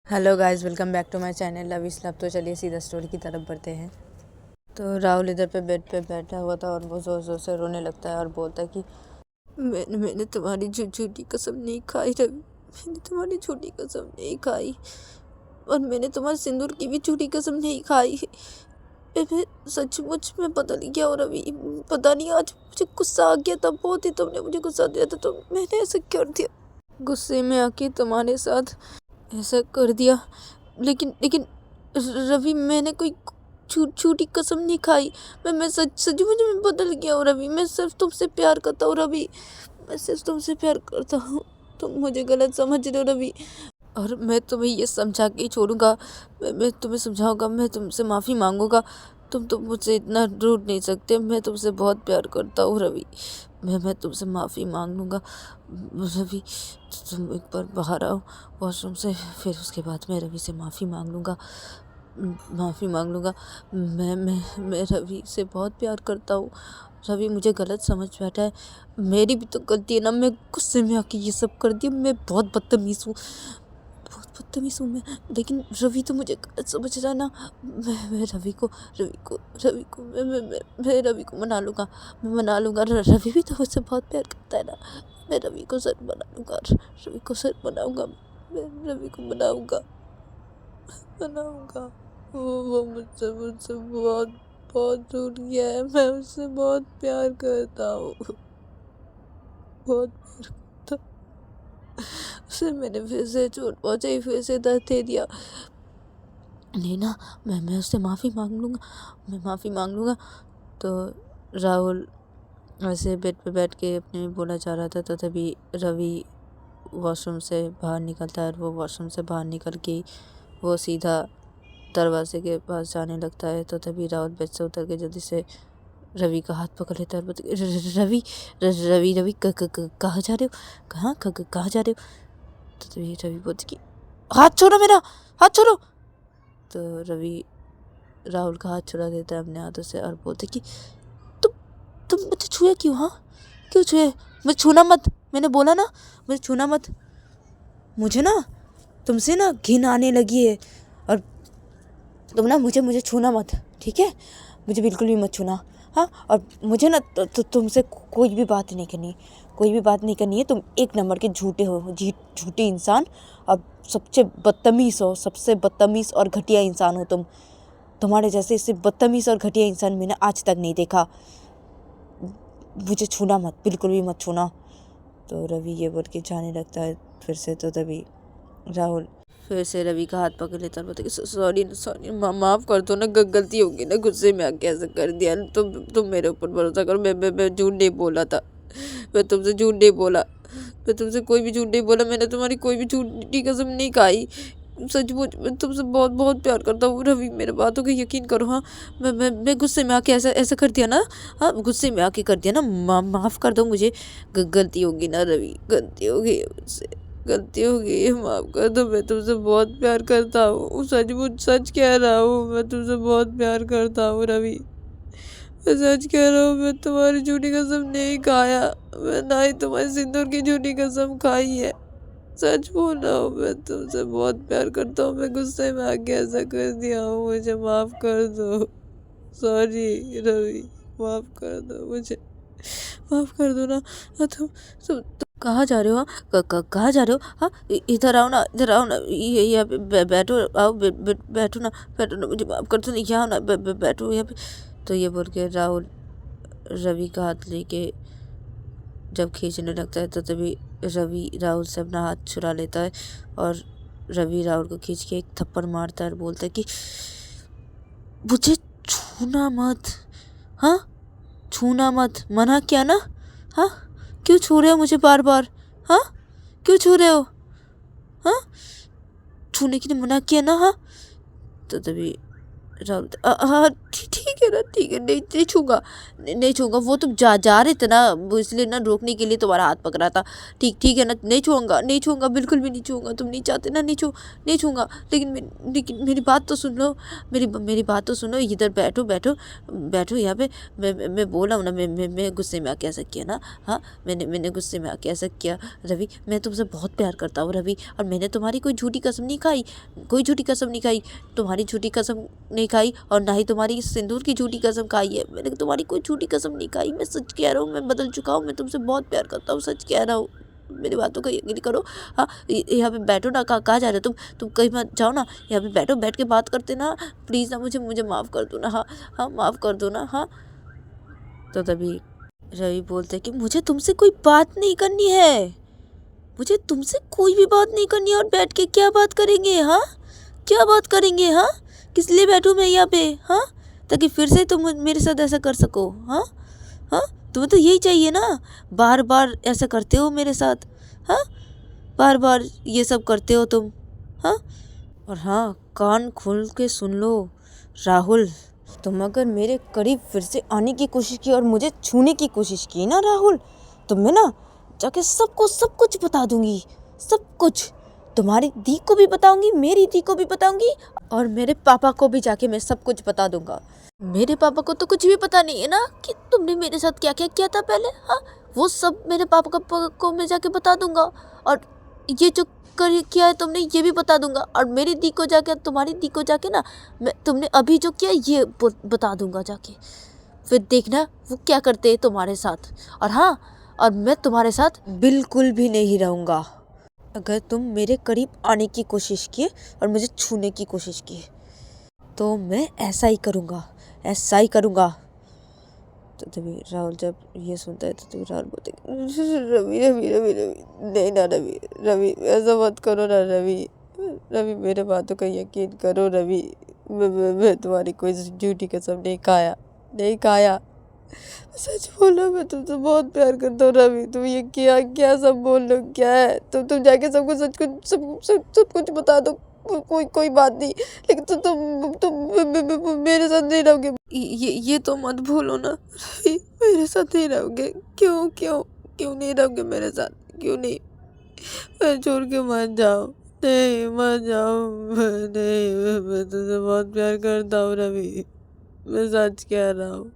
Hello guys, welcome back to my channel love is love. तो चलिए सीधा story की तरफ बढ़ते हैं। तो राहुल इधर पे बेड पे बैठा हुआ था और वो जोर जोर से रोने लगता है और बोलता है कि मैंने तुम्हारी झूठी कसम नहीं खाई रवि। मैंने तुम्हारी झूठी कसम नहीं खाई और मैंने तुम्हारे सिंदूर की भी झूठी कसम नहीं खाई। मैं सचमुच में पता नहीं क्या हो रवि, पता नहीं आज मुझे गुस्सा आ गया था बहुत ही। तुमने मुझे गुस्सा दिया था तो मैंने ऐसा कर दिया, गुस्से में आके तुम्हारे साथ ऐसा कर दिया। लेकिन लेकिन रवि, मैंने कोई झूठी कसम नहीं खाई। मैं सचमुच में बदल गया हूँ रवि। मैं सिर्फ तुमसे प्यार करता हूँ रवि। मैं सिर्फ तुमसे प्यार करता हूँ। तुम मुझे गलत समझ रहे हो रवि, और मैं तुम्हें ये समझा के ही छोड़ूंगा। मैं तुम्हें समझाऊंगा, मैं तुमसे माफ़ी मांगूंगा। तुम तो मुझसे इतना रूठ नहीं सकते। मैं तुमसे बहुत प्यार करता हूँ रवि। मैं तुमसे माफ़ी मांग लूँगा रवि। तुम एक बार बाहर आओ वॉशरूम से, फिर उसके बाद मैं रवि से माफ़ी मांग लूँगा। मैं रवि से बहुत प्यार करता हूँ। रवि मुझे गलत समझ बैठा है, मेरी भी तो गलती है ना। मैं गुस्से में आके ये सब कर दिया। मैं बहुत बदतमीज़ हूँ, बहुत बदतमीज़ हूँ मैं। लेकिन रवि तो मुझे गलत समझ रहा है ना। मैं रवि को मैं रवि को मना लूँगा। मैं मना लूँगा। रवि भी तो मुझसे बहुत प्यार करता है ना। मैं रवि को सर मना लूँगा। रवि को सर मनाऊँगा। मैं रवि को मनाऊँगा। वो मुझसे मुझसे बहुत बहुत दूर गया है। मैं उससे बहुत प्यार करता हूँ, बहुत प्यार करता हूँ। उसे मैंने फिर से चोट पहुँचाई, फिर से दर्द दे दिया। नहीं ना, मैं उससे माफ़ी मांग लूँगा। मैं माफ़ी मांग लूँगा। तो राहुल ऐसे बेड पे बैठ के अपने बोला जा रहा था, तो तभी रवि वॉशरूम से बाहर निकलता है। और वो वॉशरूम से बाहर निकल के वो सीधा दरवाजे के पास जाने लगता है। तो तभी राहुल बेड से उतर के जल्दी से रवि का हाथ पकड़ लेता है और बोलता है, रवि रवि रवि कहाँ जा रहे हो? कहाँ जा रहे हो? तो तभी रवि बोलती कि हाथ छोड़ो मेरा, हाथ छोड़ो। तो रवि राहुल का हाथ छुड़ा देता है अपने हाथों से और बोलते कि तुम तुम मुझे छुए क्यों? हाँ, क्यों छुए? मुझे छूना मत, मैंने बोला ना, मुझे छूना मत। मुझे ना तुमसे ना घिन आने लगी है। और तुम ना मुझे छूना मत, ठीक है? मुझे बिल्कुल भी मत छूना। हाँ, और मुझे ना तुमसे कोई भी बात नहीं करनी, कोई भी बात नहीं करनी है। तुम एक नंबर के झूठे हो, झूठे इंसान। और सबसे बदतमीज़ हो, सबसे बदतमीज़ और घटिया इंसान हो तुम। तुम्हारे जैसे इससे बदतमीज़ और घटिया इंसान मैंने आज तक नहीं देखा। मुझे छूना मत, बिल्कुल भी मत छूना। तो रवि ये बोल के जाने लगता है फिर से। तो तभी राहुल फिर से रवि का हाथ पकड़ लेता है, बोलता है कि सॉरी सॉरी, माफ़ कर दो ना, गलती होगी ना, गुस्से में आके ऐसा कर दिया। तुम मेरे ऊपर भरोसा करो। मैं झूठ नहीं बोला था। मैं तुमसे झूठ नहीं बोला। मैं तुमसे कोई भी झूठ नहीं बोला। मैंने तुम्हारी कोई भी झूठी कसम नहीं खाई। सचमुच मैं तुमसे बहुत बहुत प्यार करता हूँ रवि, मेरे बातों का यकीन करो। हाँ, मैं गुस्से में आके ऐसा ऐसा कर दिया ना। हाँ, गुस्से में आके कर दिया ना। माफ़ कर दो मुझे। गलती होगी ना रवि, गलती होगी मुझसे, गलती हो गई है, माफ़ कर दो। मैं तुमसे बहुत प्यार करता हूँ, सचमुच सच कह रहा हूँ। मैं तुमसे बहुत प्यार करता हूँ रवि, मैं सच कह रहा हूँ। मैं तुम्हारी झूठी कसम नहीं खाया। मैं ना ही तुम्हारी सिंदूर की झूठी कसम खाई है। सच बोल रहा हूँ, मैं तुमसे बहुत प्यार करता हूँ। मैं गुस्से में आके ऐसा कर दिया हूँ, मुझे माफ़ कर दो। सॉरी रवि, माफ़ कर दो मुझे, माफ़ कर दो ना। हाँ, तुम कहाँ जा रहे हो? हाँ, कहाँ जा रहे हो? हाँ, इधर आओ ना, इधर आओ ना, ये यहाँ पे बैठो, आओ बैठो ना, बैठो ना, मुझे माफ़ कर दो ना, यहाँ ना बैठो यहाँ पे। तो ये बोल के राहुल रवि का हाथ लेके जब खींचने लगता है, तो तभी रवि राहुल से अपना हाथ छुड़ा लेता है। और रवि राहुल को खींच के एक थप्पड़ मारता है और बोलता है कि मुझे छूना मत। हाँ, छूना मत, मना किया ना। हाँ, क्यों छू रहे हो मुझे बार बार? हाँ, क्यों छू रहे हो? हाँ, छूने के लिए मना किया ना। हाँ, तो तभी राहुल हाँ ठीक ठीक है ना, ठीक है, नहीं नहीं छूंगा, नहीं छूंगा। वो तुम जा रहे थे ना, वो इसलिए ना रोकने के लिए तुम्हारा हाथ पकड़ा था। ठीक है ना, नहीं छूंगा, नहीं छूंगा, बिल्कुल भी नहीं छूंगा। तुम नहीं चाहते ना, नहीं छूंगा। लेकिन मेरी बात तो सुन लो, मेरी बात तो सुनो। इधर बैठो बैठो बैठो यहाँ पे। मैं बोल रहा हूँ ना, मैं गुस्से में आके ऐसा किया ना। हाँ, मैंने गुस्से में आके ऐसा किया। रवि, मैं तुमसे बहुत प्यार करता हूँ रवि, और मैंने तुम्हारी कोई झूठी कसम नहीं खाई, कोई झूठी कसम नहीं खाई। तुम्हारी झूठी कसम नहीं खाई, और ना ही तुम्हारी सिंदूर की झूठी कसम खाई है। मैंने तुम्हारी कोई झूठी कसम नहीं खाई। मैं सच कह रहा हूँ, मैं बदल चुका हूँ। मैं तुमसे बहुत प्यार करता हूँ, सच कह रहा हूँ। मेरी बातों का यकीन करो। हाँ, यहाँ पे बैठो ना। कहाँ जा रहे हो तुम कहीं मत जाओ ना। यहाँ पे बैठो, बैठ के बात करते ना। प्लीज़ ना, मुझे माफ़ कर दो ना। हाँ हाँ, माफ़ कर दो ना। हाँ, तो तभी रवि बोलते कि मुझे तुमसे कोई बात नहीं करनी है, मुझे तुमसे कोई भी बात नहीं करनी है। और बैठ के क्या बात करेंगे? हाँ, क्या बात करेंगे? हाँ, किस लिए बैठूं मैं यहाँ पे? हाँ, ताकि फिर से तुम मेरे साथ ऐसा कर सको? हाँ हाँ, तुम्हें तो यही चाहिए ना, बार बार ऐसा करते हो मेरे साथ। हाँ, बार बार ये सब करते हो तुम। हाँ, और हाँ, कान खोल के सुन लो राहुल, तुम अगर मेरे करीब फिर से आने की कोशिश की और मुझे छूने की कोशिश की ना राहुल, तो मैं ना जाके सबको सब कुछ बता दूंगी, सब कुछ। तुम्हारी दी को भी बताऊंगी, मेरी दी को भी बताऊंगी, और मेरे पापा को भी जाके मैं सब कुछ बता दूंगा। मेरे पापा को तो कुछ भी पता नहीं है ना कि तुमने मेरे साथ क्या क्या किया था पहले। हाँ, वो सब मेरे पापा को मैं जाके बता दूंगा, और ये जो किया है तुमने ये भी बता दूंगा। और मेरी दी को जाके, तुम्हारी दी को जाके ना, मैं तुमने अभी जो किया ये बता दूंगा जाके। फिर देखना वो क्या करते हैं तुम्हारे साथ। और हाँ, और मैं तुम्हारे साथ बिल्कुल भी नहीं रहूँगा अगर तुम मेरे करीब आने की कोशिश किए और मुझे छूने की कोशिश की, तो मैं ऐसा ही करूँगा, ऐसा ही करूँगा। तो तभी राहुल जब ये सुनता है तो तभी राहुल बोलते रवि रवि रवि रवि, नहीं ना रवि, रवि ऐसा मत करो ना रवि, रवि मेरे बातों का यकीन करो रवि। मैं तुम्हारी कोई झूठी कसम नहीं खाया, नहीं खाया। सच बोलो, मैं तुमसे बहुत प्यार करता हूँ रवि। तुम ये क्या क्या सब बोल लो, क्या है? तुम जाके सबको सच कुछ सब कुछ बता दो। कोई बात नहीं, लेकिन तुम मेरे साथ नहीं रहोगे। ये तो मत भूलो ना रवि, मेरे साथ नहीं रहोगे। क्यों क्यों क्यों नहीं रहोगे मेरे साथ? क्यों नहीं? मैं छोड़ के मत जाओ, नहीं मत जाओ। नहीं, मैं तुझसे बहुत प्यार करता हूँ रवि, मैं सच कह रहा हूँ।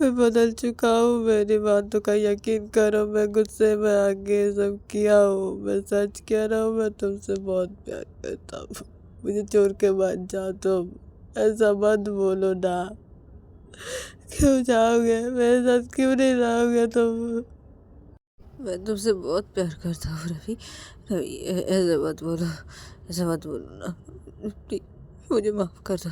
मैं बदल चुका हूँ, मेरी बातों का यकीन करो। मैं गुस्से में आके सब किया हूँ, मैं सच कह रहा हूँ। मैं तुमसे बहुत प्यार करता हूँ, मुझे छोड़ के मत जाओ तुम, ऐसा मत बोलो ना। क्यों जाओगे मेरे साथ? क्यों नहीं रहोगे तुम? मैं तुमसे बहुत प्यार करता हूँ रवि, रवि ऐसा मत बोलो, ऐसा मत बोलो ना। प्लीज मुझे माफ़ कर दो,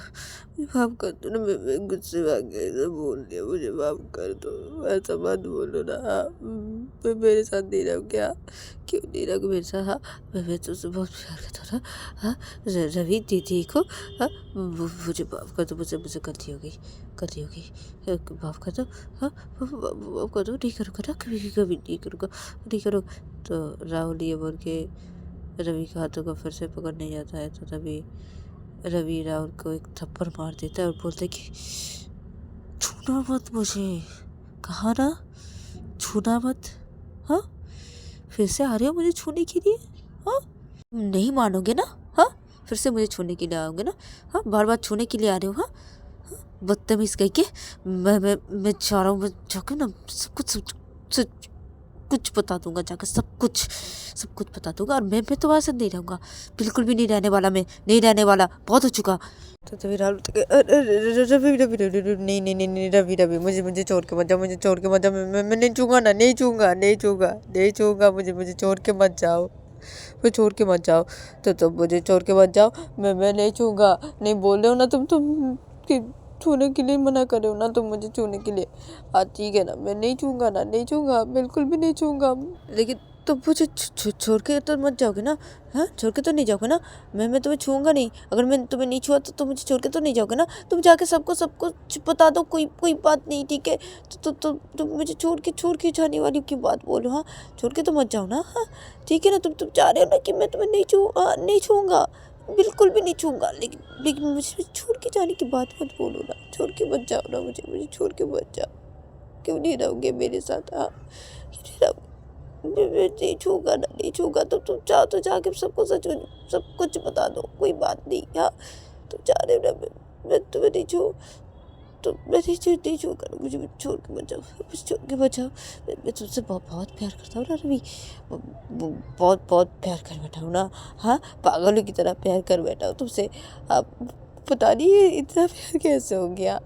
मुझे माफ़ कर दो ना। मैं गुस्से में आके ऐसा बोल दिया, मुझे माफ़ कर दो। ऐसा मत बोलो ना। हाँ, मैं मेरे साथ नहीं रहो क्या? क्यों नहीं रहो मेरे साथ? हाँ, मैं तुझसे बहुत प्यार करता था। हाँ, रवि दीदी को, हाँ, मुझे माफ़ कर दो। मुझसे गलती हो गई, माफ़ कर दो। हाँ, माफ़ कर दो, नहीं करूँगा ना, कभी नहीं करूँगा, नहीं करो। तो राहुल ये बोल के रवि के हाथों को फिर से पकड़ने जाता है, तो तभी रवि राहुल को एक थप्पड़ मार देता है और बोलता है कि छूना मत मुझे, कहा ना, छूना मत। हाँ, फिर से आ रहे हो मुझे छूने के लिए? हाँ, नहीं मानोगे ना? हाँ, फिर से मुझे छूने के लिए आओगे ना? हाँ, बार बार छूने के लिए आ रहे हो? हाँ, बदतमीज कह के। मैं चाह रहा हूँ, मैं जाकर ना सब कुछ बता दूंगा, जाकर सब कुछ बता दूंगा। और मैं तुम्हारे साथ नहीं रहूँगा, बिल्कुल भी नहीं रहने वाला, मैं नहीं रहने वाला, बहुत हो चुका। तो तभी राहुल रवि रवि रवि, नहीं नहीं नहीं नहीं, रवि रवि, मुझे छोड़ के मत जाओ, मुझे छोड़ के मत जाओ। मैं नहीं छूँगा ना, नहीं छूँगा, मुझे छोड़ के मत जाओ, मैं छोड़ के मत जाओ। तो तुम मुझे छोड़ के मत जाओ, मैं नहीं छूँगा। नहीं बोल रहे हो ना तुम कि छूने के लिए मना कर रहे हो ना तुम मुझे छूने के लिए। हाँ ठीक है ना, मैं नहीं छूँगा ना, नहीं छूँगा, बिल्कुल भी नहीं छूँगा। लेकिन तुम मुझे छोड़ के तो मत जाओगे ना? हाँ, छोड़ के तो नहीं जाओगे ना? मैं तुम्हें छूँगा नहीं। अगर मैं तुम्हें नहीं छुआ तो तुम मुझे छोड़ के तो नहीं जाओगे ना? तुम जाके सबको सब कुछ बता दो, कोई बात नहीं, ठीक है? तुम मुझे छोड़ के जाने वाली की बात बोलो। हाँ, छोड़ के तो मत जाओ ना। हाँ ठीक है ना, तुम चाह रहे हो ना कि मैं तुम्हें नहीं छूँगा, बिल्कुल भी नहीं छूऊंगा, लेकिन लेकिन मुझे छोड़ के जाने की बात मत बोलो ना, छोड़ के मत जाओ ना, मुझे मुझे छोड़ के मत जाओ। क्यों नहीं रहोगे मेरे साथ? हाँ, क्यों नहीं रहोगे? मैं नहीं छूऊंगा ना, नहीं छूऊंगा। तो तुम चाहो तो जाके सबको सब कुछ बता दो, कोई बात नहीं। हाँ, तुम जा रहे हो ना, मैं तुम्हें नहीं छू, तो मैं नहीं छू कर, मुझे छोड़ के मत जाओ, मुझे छोड़ के मत जाओ। मैं तुमसे बहुत प्यार करता हूँ ना रवि, बहुत बहुत प्यार कर बैठा हूँ ना। हाँ, पागलों की तरह प्यार कर बैठा हूँ तुमसे। आप पता नहीं ये इतना प्यार कैसे हो गया,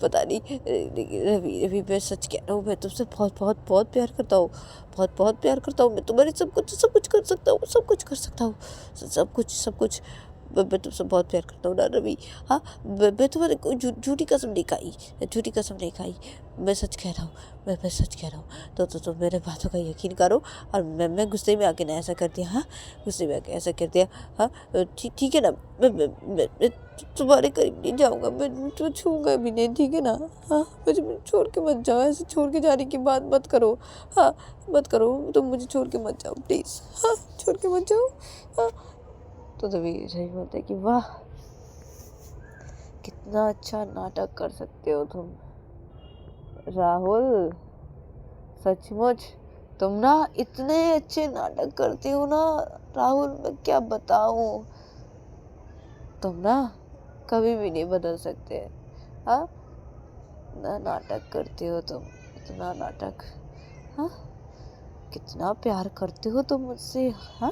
पता नहीं। रवि रवि, मैं सच कह रहा हूँ, मैं तुमसे बहुत बहुत बहुत प्यार करता हूँ, बहुत बहुत प्यार करता हूँ। मैं तुम्हारी सब कुछ कर सकता हूँ, सब कुछ कर सकता हूँ, सब कुछ। मैं तुमसे बहुत प्यार करता हूँ ना रवि। हाँ, मैं तुम्हारे कोई झूठी कसम नहीं खाई, झूठी कसम नहीं खाई। मैं सच कह रहा हूँ, मैं सच कह रहा हूँ। तो मेरे बातों का यकीन करो। और मैं गुस्से में आके ना ऐसा कर दिया। हाँ, गुस्से में आके ऐसा कर दिया। हाँ, ठीक है ना। मैं तुम्हारे करीब नहीं जाऊँगा, मैं तुम्हें छूऊंगा भी नहीं, ठीक है ना। हाँ, मुझे छोड़ के मत जाओ, ऐसे छोड़ के जाने की बात मत करो। हाँ, मत करो, तुम मुझे छोड़ के मत जाओ प्लीज़। हाँ, छोड़ के मत जाओ। हाँ, तो तभी रवि बोलते कि वाह, कितना अच्छा नाटक कर सकते हो तुम राहुल, सचमुच तुम ना इतने अच्छे नाटक करते हो ना राहुल, मैं क्या बताऊं। तुम ना कभी भी नहीं बदल सकते। हाँ, इतना नाटक करते हो तुम, इतना नाटक। हाँ, कितना प्यार करते हो तुम मुझसे। हाँ,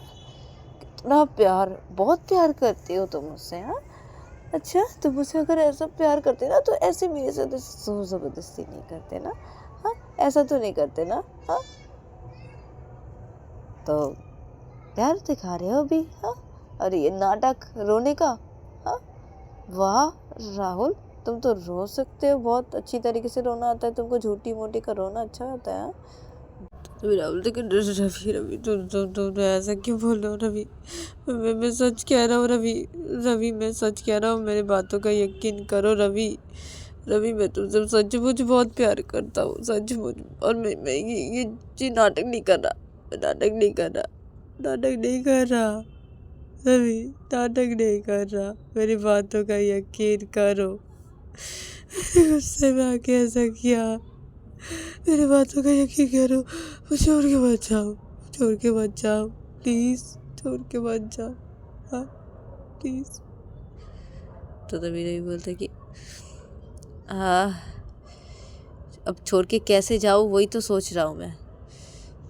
कितना प्यार, बहुत प्यार करते हो तुम मुझसे। हाँ, अच्छा, तो मुझसे अगर ऐसा प्यार करते ना, तो ऐसे मेरे साथ जोर ज़बरदस्ती नहीं करते ना। हाँ, ऐसा तो नहीं करते ना। हाँ, तो प्यार दिखा रहे हो अभी। हाँ, और ये नाटक रोने का। हाँ, वाह राहुल, तुम तो रो सकते हो, बहुत अच्छी तरीके से रोना आता है तुमको, झूठी मोटी का रोना अच्छा होता है। तो राहुल, लेकिन रवि रवि, तुम ऐसा क्यों बोल रहे हो रवि? मैं सच कह रहा हूँ रवि, रवि मैं सच कह रहा हूँ, मेरी बातों का यकीन करो रवि। रवि, मैं तुमसे सचमुच बहुत प्यार करता हूँ, सचमुच। और मैं ये नाटक नहीं कर रहा, मैं नाटक नहीं कर रहा, नाटक नहीं कर रहा रवि, नाटक नहीं कर रहा, मेरी बातों का यकीन करो। गुस्से में आके ऐसा किया, मेरी बातों का यकीन करो। मुझे छोड़ के मत जाओ, छोड़ के मत जाओ प्लीज़, छोड़ के मत जाओ। हाँ, प्लीज़। तो तभी नहीं बोलते कि हाँ, अब छोड़ के कैसे जाऊँ, वही तो सोच रहा हूँ मैं।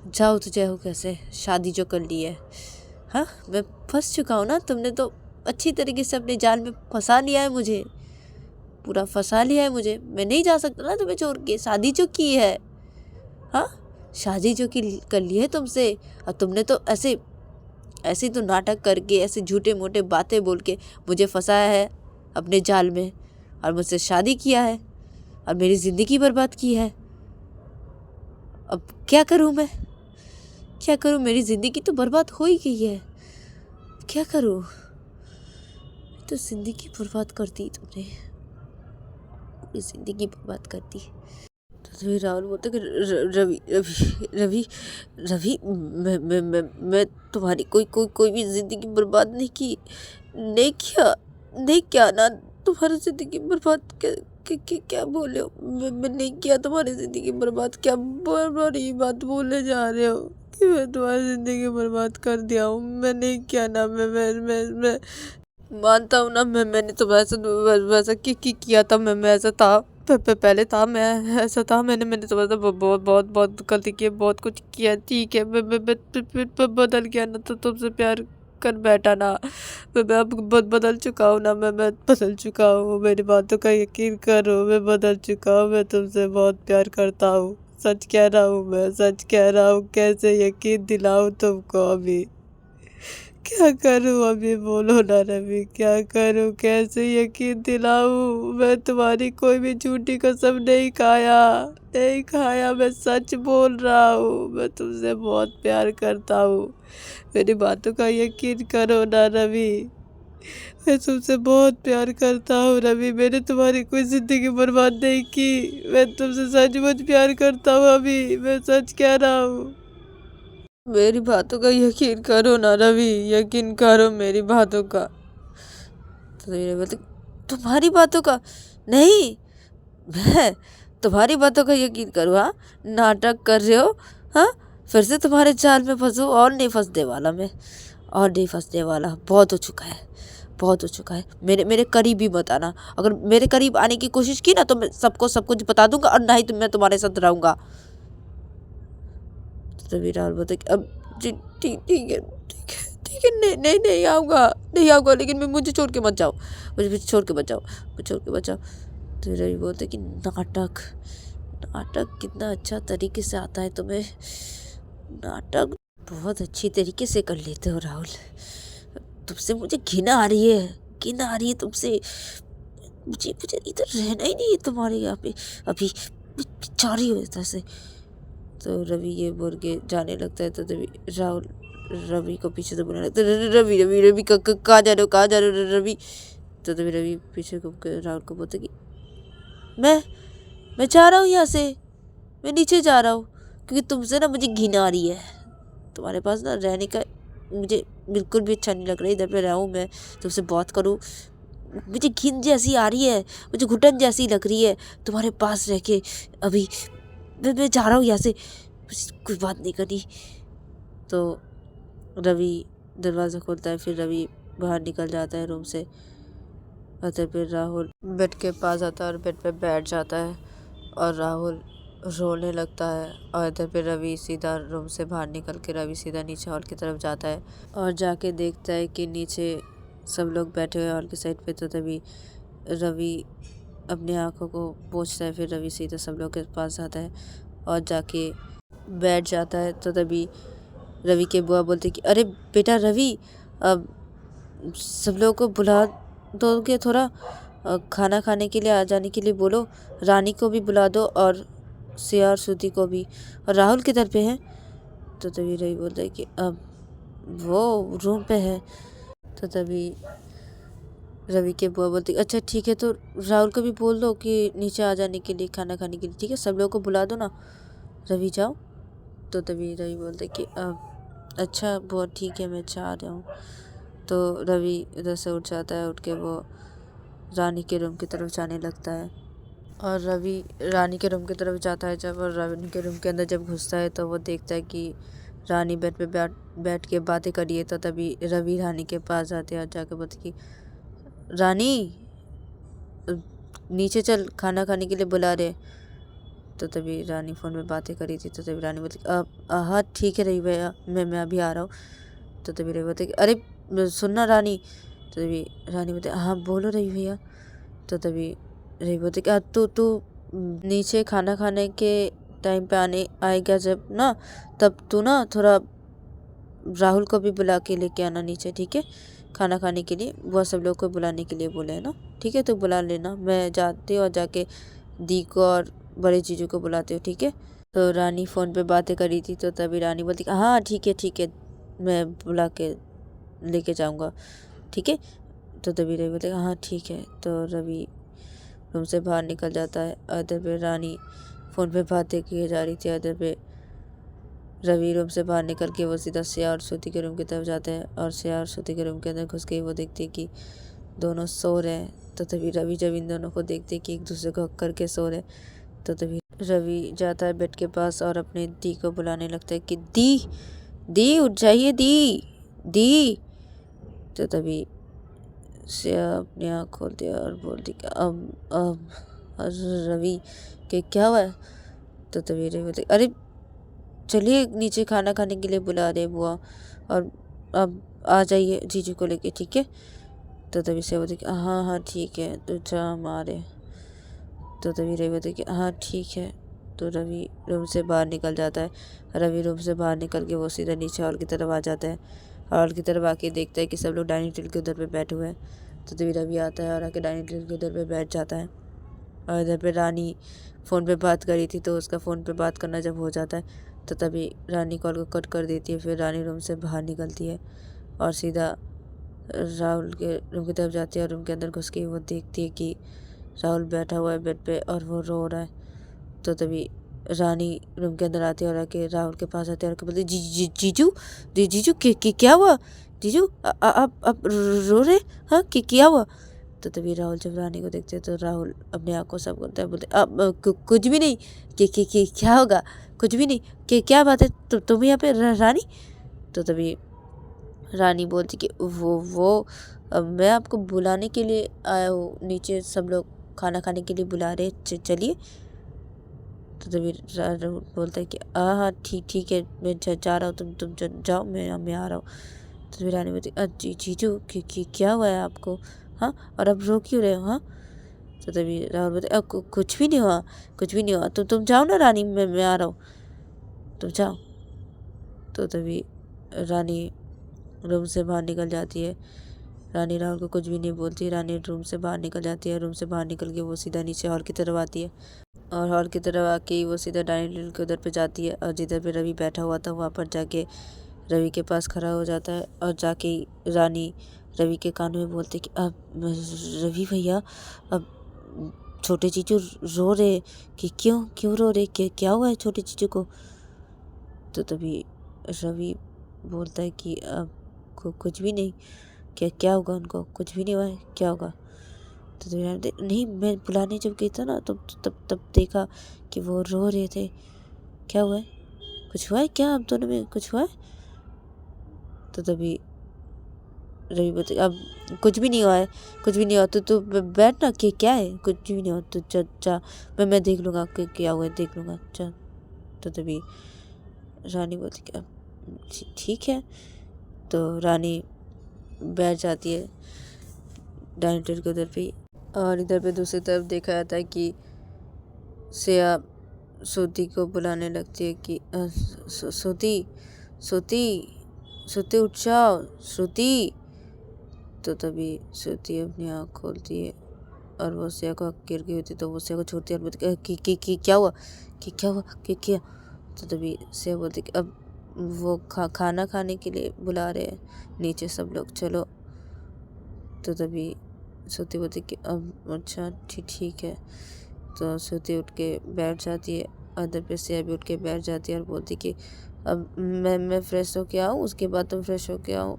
जाओ तो जाओ कैसे, शादी जो कर ली है। हाँ, मैं फंस चुका हूँ ना, तुमने तो अच्छी तरीके से अपने जाल में फंसा लिया है मुझे, पूरा फंसा लिया है मुझे। मैं नहीं जा सकता ना तुम्हें छोड़ के, शादी जो की है। हाँ, शादी जो की कर ली है तुमसे, और तुमने तो ऐसे ऐसे तो नाटक करके, ऐसे झूठे मोटे बातें बोल के मुझे फंसाया है अपने जाल में, और मुझसे शादी किया है, और मेरी ज़िंदगी बर्बाद की है। अब क्या करूँ मैं, क्या करूँ? मेरी ज़िंदगी तो बर्बाद हो ही गई है, क्या करूँ? तो ज़िंदगी बर्बाद कर दी तुमने, पूरी ज़िंदगी बर्बाद कर दी। तो राहुल बोलते कि रवि रवि रवि रवि, मैं तुम्हारी कोई भी ज़िंदगी बर्बाद नहीं की, नहीं किया ना। तुम्हारी ज़िंदगी बर्बाद क्या बोले हो? मैं नहीं किया तुम्हारी ज़िंदगी बर्बाद। क्या बड़ी बात बोले जा रहे हो कि मैं तुम्हारी ज़िंदगी बर्बाद कर दिया हूँ? मैं नहीं किया ना। मैं मानता हूँ ना, मैंने तो वैसा किया था। मैं ऐसा था, पहले था, मैं ऐसा था। मैंने तो मतलब बहुत बहुत बहुत गलती की, बहुत कुछ किया। ठीक है, मैं बदल गया ना, तो तुमसे प्यार कर बैठा ना। मैं अब बदल चुका हूँ ना, मैं बदल चुका हूँ, मेरी बातों का यकीन करो, मैं बदल चुका हूँ। मैं तुमसे बहुत प्यार करता हूँ, सच कह रहा हूँ, मैं सच कह रहा हूँ। कैसे यकीन दिलाऊँ तुमको अभी? क्या करूँ अभी, बोलो ना रवि, क्या करूँ? कैसे यकीन दिलाऊँ? मैं तुम्हारी कोई भी झूठी कसम नहीं खाया, नहीं खाया। मैं सच बोल रहा हूँ, मैं तुमसे बहुत प्यार करता हूँ, मेरी बातों का यकीन करो ना रवि। मैं तुमसे बहुत प्यार करता हूँ रवि, मैंने तुम्हारी कोई ज़िंदगी बर्बाद नहीं की। मैं तुमसे सचमुच प्यार करता हूँ अभी, मैं सच कह रहा हूँ। मेरी बातों का यकीन करो ना रवि, यकीन करो मेरी बातों का। तो रवि बोलते तुम्हारी बातों का नहीं, मैं तुम्हारी बातों का यकीन करूँ? हाँ, नाटक कर रहे हो? हाँ, फिर से तुम्हारे जाल में फंसूँ? और नहीं फंसने वाला मैं, और नहीं फंसने वाला। बहुत हो चुका है, बहुत हो चुका है। मेरे मेरे करीब ही मत आना। अगर मेरे करीब आने की कोशिश की ना तो मैं सबको सब कुछ बता दूंगा, और ना ही तो मैं तुम्हारे साथ रहूंगा। तभी राहुल बोलते अब ठीक ठीक ठीक है, ठीक है, ठीक है, नहीं नहीं नहीं आऊँगा, नहीं आऊँगा, लेकिन मैं मुझे छोड़ के मत जाओ, मुझे छोड़ के मत जाओ, मुझे छोड़ के मत जाओ। तो रवि बोलते कि नाटक, नाटक कितना अच्छा तरीके से आता है तुम्हें, नाटक बहुत अच्छी तरीके से कर लेते हो राहुल। तुमसे मुझे घिन आ रही है, घिन आ रही है तुमसे। मुझे मुझे इधर रहना ही नहीं है तुम्हारे यहाँ पे अभी, जा रही हो इधर से। तो रवि ये बोल के जाने लगता है। तो तभी राहुल रवि को पीछे से बोलने लगता है रवि रवि रवि कहाँ जा रहे हो, कहाँ जा रहे हो रवि। तो तभी रवि पीछे को राहुल को बोलते कि मैं जा रहा हूँ यहाँ से, मैं नीचे जा रहा हूँ, क्योंकि तुमसे ना मुझे घिन आ रही है। तुम्हारे पास ना रहने का मुझे बिल्कुल भी अच्छा नहीं लग रहा है। इधर पे रहूँ मैं, तुमसे बात करूँ, मुझे घिन जैसी आ रही है, मुझे घुटन जैसी लग रही है तुम्हारे पास रह के। अभी मैं जा रहा हूँ यहाँ से, कोई बात नहीं करनी। तो रवि दरवाज़ा खोलता है, फिर रवि बाहर निकल जाता है रूम से। और फिर राहुल बेड के पास आता है और बेड पे बैठ जाता है और राहुल रोने लगता है। और इधर पे रवि सीधा रूम से बाहर निकल के रवि सीधा नीचे हॉल की तरफ जाता है और जाके देखता है कि नीचे सब लोग बैठे हुए हॉल की साइड पे। तो तभी रवि अपनी आंखों को पोंछता है, फिर रवि सीधा सब लोग के पास जाता है और जाके बैठ जाता है। तो तभी रवि के बुआ बोलते कि अरे बेटा रवि, अब सब लोगों को बुला दोगे थोड़ा, खाना खाने के लिए आ जाने के लिए बोलो, रानी को भी बुला दो और सिया और श्रुति को भी। और राहुल किधर पे है? तो तभी रवि बोलता है कि अब वो रूम पे है। तो तभी रवि के बुआ बोलती अच्छा ठीक है, तो राहुल को भी बोल दो कि नीचे आ जाने के लिए खाना खाने के लिए, ठीक है, सब लोगों को बुला दो ना, रवि जाओ। तो तभी रवि बोलते कि अच्छा बहुत ठीक है, मैं जा रहा हूँ। तो रवि इधर से उठ जाता है, उठ के वो रानी के रूम की तरफ जाने लगता है। और रवि रानी के रूम की तरफ जाता है जब, और रानी के रूम के अंदर जब घुसता है तो वो देखता है कि रानी बेड पे बैठ के बातें कर रही है। तो तभी रवि रानी के पास जाते हैं और जाके बोलते कि रानी नीचे चल, खाना खाने के लिए बुला रहे। तो तभी रानी फ़ोन में बातें करी थी। तो तभी रानी बोलती हाँ ठीक है रवि भैया, मैं अभी आ रहा हूँ। तो तभी रवि बोलते अरे सुनना रानी। तो तभी रानी बोलते हाँ बोलो रवि भैया। तो तभी रवि बोलते कि तू नीचे खाना खाने के टाइम पे आएगा जब ना, तब तू ना थोड़ा राहुल को भी बुला के लेके आना नीचे, ठीक है, खाना खाने के लिए। वह सब लोग को बुलाने के लिए बोले है ना, ठीक है, तो बुला लेना। मैं जाती हूँ और जाके दी को और बड़े जीजू को बुलाते हो, ठीक है। तो रानी फ़ोन पे बातें करी थी। तो तभी रानी बोलती हाँ ठीक है, मैं बुला के लेके जाऊँगा, ठीक है। तो तभी रवि बोलते हाँ ठीक है। तो रवि रूम से बाहर निकल जाता है। इधर पे रानी फ़ोन पे बातें किए जा रही थी। इधर पे रवि रूम से बाहर निकल के वो सीधा सिया और श्रुति के रूम की तरफ जाते हैं। और सिया और श्रुति के रूम के अंदर घुस के वो देखते हैं कि दोनों सो रहे हैं। तो तभी रवि जब इन दोनों को देखते कि एक दूसरे को हक करके सो रहे, तो तभी रवि जाता है बेड के पास और अपने दी को बुलाने लगता है कि दी उठ जाइए, दी। तो तभी सिया अपनी आँख खोलती है और बोलती कि अब रवि के क्या हुआ है। तो तभी रवि बोलते अरे चलिए नीचे खाना खाने के लिए बुला रहे बुआ, और अब आ जाइए जीजू को लेके, ठीक है। तो तभी से बोलते कि हाँ ठीक है, तो जा हम आ रहे। तो तभी रवि बोलते कि हाँ ठीक है। तो रवि रूम से बाहर निकल जाता है। रवि रूम से बाहर निकल के वो सीधा नीचे हॉल की तरफ आ जाता है। हॉल की तरफ आके देखता है कि सब लोग डाइनिंग टेबल के उधर पे बैठे हुए हैं। तो तभी रवि आता है और आके डाइनिंग टेबल के उधर पे बैठ जाता है। और इधर पे रानी फ़ोन पे बात करी थी, तो उसका फ़ोन पे बात करना जब हो जाता है तो तभी रानी कॉल को कट कर देती है। फिर रानी रूम से बाहर निकलती है और सीधा राहुल के रूम की तरफ जाती है। और रूम के अंदर घुस के वो देखती है कि राहुल बैठा हुआ है बेड पे और वो रो रहा है। तो तभी रानी रूम के अंदर आती है और आके राहुल के पास आती है और बोलती जीजू क्या हुआ जीजू, आप रो रहे? हाँ क्या हुआ? तो तभी राहुल जब रानी को देखते हैं तो राहुल अपने आँख को सब करता है, बोलते अब कुछ भी नहीं, कि क्या होगा, कुछ भी नहीं, कि क्या बात है, तुम यहाँ पे रानी। तो तभी रानी बोलती कि वो मैं आपको बुलाने के लिए आया हूँ, नीचे सब लोग खाना खाने के लिए बुला रहे, चलिए। तो तभी राहुल बोलता है कि हाँ ठीक है, मैं जा रहा हूँ, तुम जाओ, मैं आ रहा हूँ। तो तभी रानी बोलती जीजू क्या हुआ है आपको, हाँ, और अब रो क्यों रहे हो, हाँ। तो तभी राहुल बोलते अब कुछ भी नहीं हुआ, कुछ भी नहीं हुआ, तो तुम जाओ ना रानी, मैं आ रहा हूँ, तुम जाओ। तो तभी रानी रूम से बाहर निकल जाती है। रानी राहुल को कुछ भी नहीं बोलती, रानी रूम से बाहर निकल जाती है। रूम से बाहर निकल के वो सीधा नीचे हॉल की तरफ आती है, और हॉल की तरफ आके ही वो सीधा डाइनिंग टेबल के उधर पे जाती है, और जिधर पे रवि बैठा हुआ था वहाँ पर जाके रवि के पास खड़ा हो जाता है, और जाके रानी रवि के कान में बोलते कि अब रवि भैया, अब छोटे चीचू रो रहे, कि क्यों रो रहे, क्या हुआ है छोटे चीचू को। तो तभी रवि बोलता है कि अब कुछ भी नहीं, क्या होगा उनको, कुछ भी नहीं हुआ है, क्या होगा। तो तभी नहीं, मैं बुलाने जब गई था ना तब देखा कि वो रो रहे थे, क्या हुआ है, कुछ हुआ है क्या, आप दोनों में कुछ हुआ है। तो तभी रवि बोलते अब कुछ भी नहीं हुआ है, कुछ भी नहीं हुआ, तो बैठ ना, कि क्या है, कुछ भी नहीं हुआ, तो जा मैं देख लूँगा कि क्या हुआ है, देख लूँगा, जा। तो तभी रानी बोलती कि अब ठीक है। तो रानी बैठ जाती है डाइनिंग टेबल के उधर पे, और इधर पे दूसरी तरफ देखा जाता है कि सिया श्रुति को बुलाने लगती है कि श्रुति उठ जाओ, श्रुति। तो तभी श्रुति अपनी आँख खोलती है, और वो सिया को गिर गई होती, तो वो सिया को छोड़ती है और बोलती कि क्या हुआ, कि क्या। तो तभी सिया बोलती कि अब वो खाना खाने के लिए बुला रहे हैं नीचे सब लोग, चलो। तो तभी श्रुति बोलती कि अब अच्छा ठीक है। तो श्रुति उठ के बैठ जाती है, अदर पे सिया भी उठ के बैठ जाती है और बोलती कि अब मैं फ्रेश होके आऊँ, उसके बाद तुम फ्रेश होके आओ,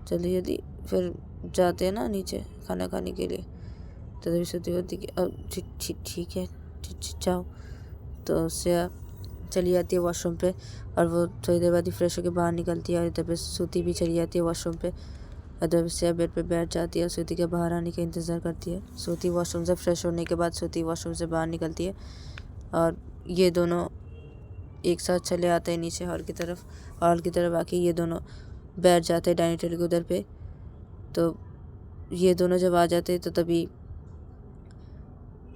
जल्दी फिर जाते हैं ना नीचे खाना खाने के लिए। तो तभी श्रुति बोलती कि अब ठीक है, जाओ। तो सिया चली जाती है वॉशरूम पे, और वो थोड़ी देर बाद ही फ्रेश होकर बाहर निकलती है, और इधर पे श्रुति भी चली जाती है वॉशरूम पे। अदर से बेड पे बैठ जाती है, श्रुति के बाहर आने का इंतज़ार करती है। श्रुति वॉशरूम से फ्रेश होने के बाद श्रुति वॉशरूम से बाहर निकलती है, और ये दोनों एक साथ चले आते हैं नीचे हॉल की तरफ। हॉल की तरफ आके ये दोनों बैठ जाते हैं डाइनिंग टेबल के उधर पे। तो ये दोनों जब आ जाते हैं तो तभी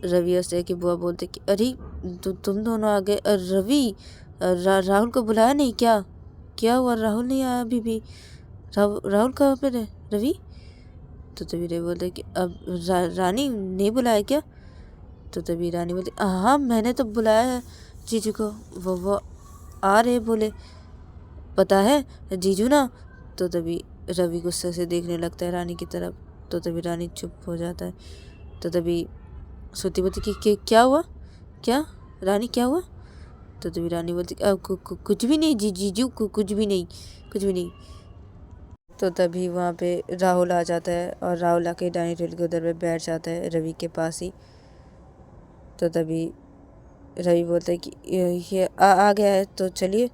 रवि और सिया की बुआ बोलते कि अरे तुम दोनों आ गए, रवि राहुल को बुलाया नहीं क्या हुआ, राहुल नहीं आया अभी भी, राहुल कहाँ पे है रवि। तो तभी रवि बोलते कि अब रानी नहीं बुलाया क्या। तो तभी रानी बोलती हाँ मैंने तो बुलाया है जीजू को, वो आ रहे बोले, पता है जीजू ना। तो तभी रवि गुस्से से देखने लगता है रानी की तरफ। तो तभी रानी चुप हो जाता है। तो तभी श्रुति बोलती कि क्या हुआ, क्या रानी क्या हुआ। तो तभी रानी बोलती कुछ भी नहीं जीजू, कुछ भी नहीं। तो तभी वहाँ पे राहुल आ जाता है, और राहुल आके डाइनिंग टेबल के उधर पे बैठ जाता है रवि के पास ही। तो तभी रवि बोलता है कि ये आ गया है, तो चलिए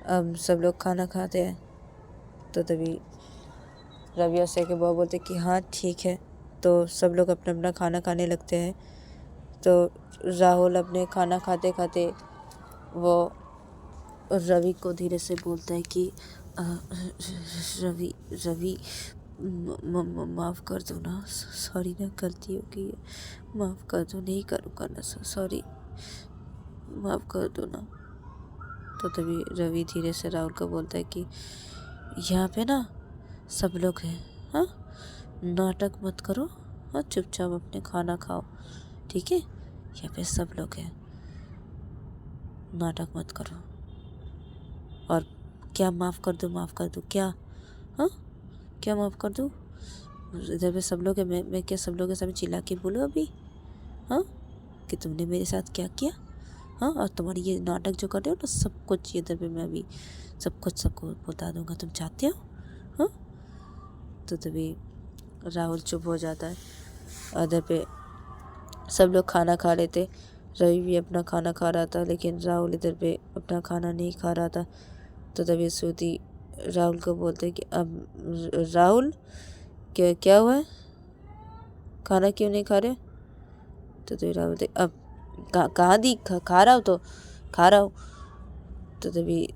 अब सब लोग खाना खाते हैं। तो तभी रवि और सिया के बुआ बोलते कि हाँ ठीक है। तो सब लोग अपना अपना खाना खाने लगते हैं। तो राहुल अपने खाना खाते खाते वो रवि को धीरे से बोलता है कि रवि माफ़ कर दो ना, सॉरी ना, गलती हो गई है, माफ़ कर दो, नहीं करूँगा ना, सॉरी, माफ़ कर दो ना। तो तभी रवि धीरे से राहुल को बोलता है कि यहाँ पे ना सब लोग हैं, हाँ, नाटक मत करो, हाँ, चुपचाप अपने खाना खाओ, ठीक है, यहाँ पे सब लोग हैं, नाटक मत करो। और क्या माफ़ कर दो क्या, हाँ, क्या माफ़ कर दूँ, इधर पे सब लोग हैं, मैं क्या सब लोग के सामने चिल्ला के बोलूँ अभी, हाँ, कि तुमने मेरे साथ क्या किया, हाँ, और तुम्हारी ये नाटक जो कर रहे हो ना, सब कुछ इधर पे मैं अभी सब कुछ सबको बता दूंगा, तुम चाहते हो, हाँ। तो तभी राहुल चुप हो जाता है, इधर पे सब लोग खाना खा रहे थे। रवि भी अपना खाना खा रहा था, लेकिन राहुल इधर पे अपना खाना नहीं खा रहा था। तो तभी श्रुति राहुल को बोलते कि अब राहुल क्या क्या हुआ है, खाना क्यों नहीं खा रहे? तो तभी राहुल बोलते अब कहाँ दी, खा रहा हूँ तो खा रहा हूँ। तो तभी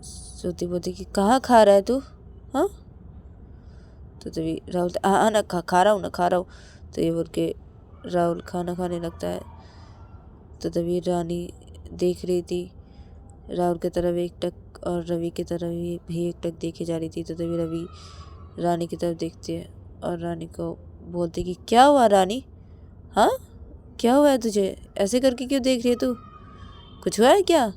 श्रुति बोलती कि कहाँ खा रहा है तू, हाँ? तो तभी राहुल हाँ ना खा रहा हूँ ना, खा रहा हूँ। तो ये बोल के राहुल खाना खाने लगता है। तो तभी रानी देख रही थी राहुल की तरफ एक टक, और रवि की तरफ भी एक टक देखे जा रही थी। तो तभी रवि रानी की तरफ देखती है और रानी को बोलती कि क्या हुआ रानी, हाँ क्या हुआ है तुझे, ऐसे करके क्यों देख रही है तू, कुछ हुआ है क्या?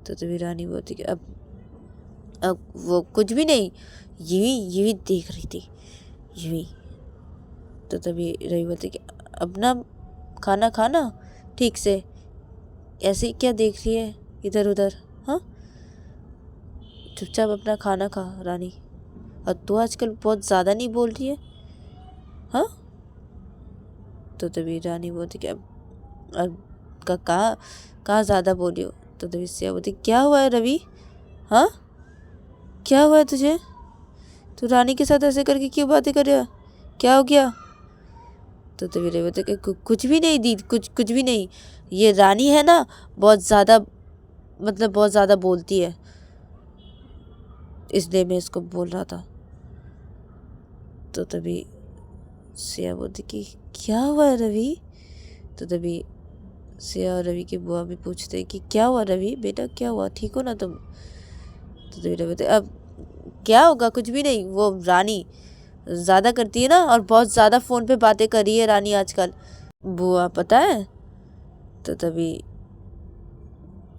तो तभी रानी बोलती कि अब वो कुछ भी नहीं, ये भी देख रही थी, ये भी। तो तभी रवि बोलती कि अपना खाना खाना ठीक से, ऐसे क्या देख रही है इधर उधर, हाँ? चुपचाप अपना खाना खा रानी। और तू आजकल बहुत ज़्यादा नहीं बोल रही है, हाँ? तो तभी रानी बोलती कि अब कहाँ ज़्यादा बोली हो? तो तभी सिया बोलती क्या हुआ है रवि, हाँ क्या हुआ है तुझे, तू रानी के साथ ऐसे करके क्यों बातें कर रहा है, क्या हो गया? तो तभी रवि बोलते कि कुछ भी नहीं दीदी, कुछ भी नहीं, ये रानी है ना बहुत ज़्यादा, मतलब बहुत ज़्यादा बोलती है, इसलिए मैं इसको बोल रहा था। तो तभी सिया बोलती कि क्या हुआ है रवि? तो तभी सिया और रवि की बुआ भी पूछते कि क्या हुआ रवि बेटा, क्या हुआ, ठीक हो ना तुम? तो तभी रवि बोलते अब क्या होगा, कुछ भी नहीं, वो रानी ज़्यादा करती है ना, और बहुत ज़्यादा फ़ोन पे बातें कर रही है रानी आजकल, बुआ पता है? तो तभी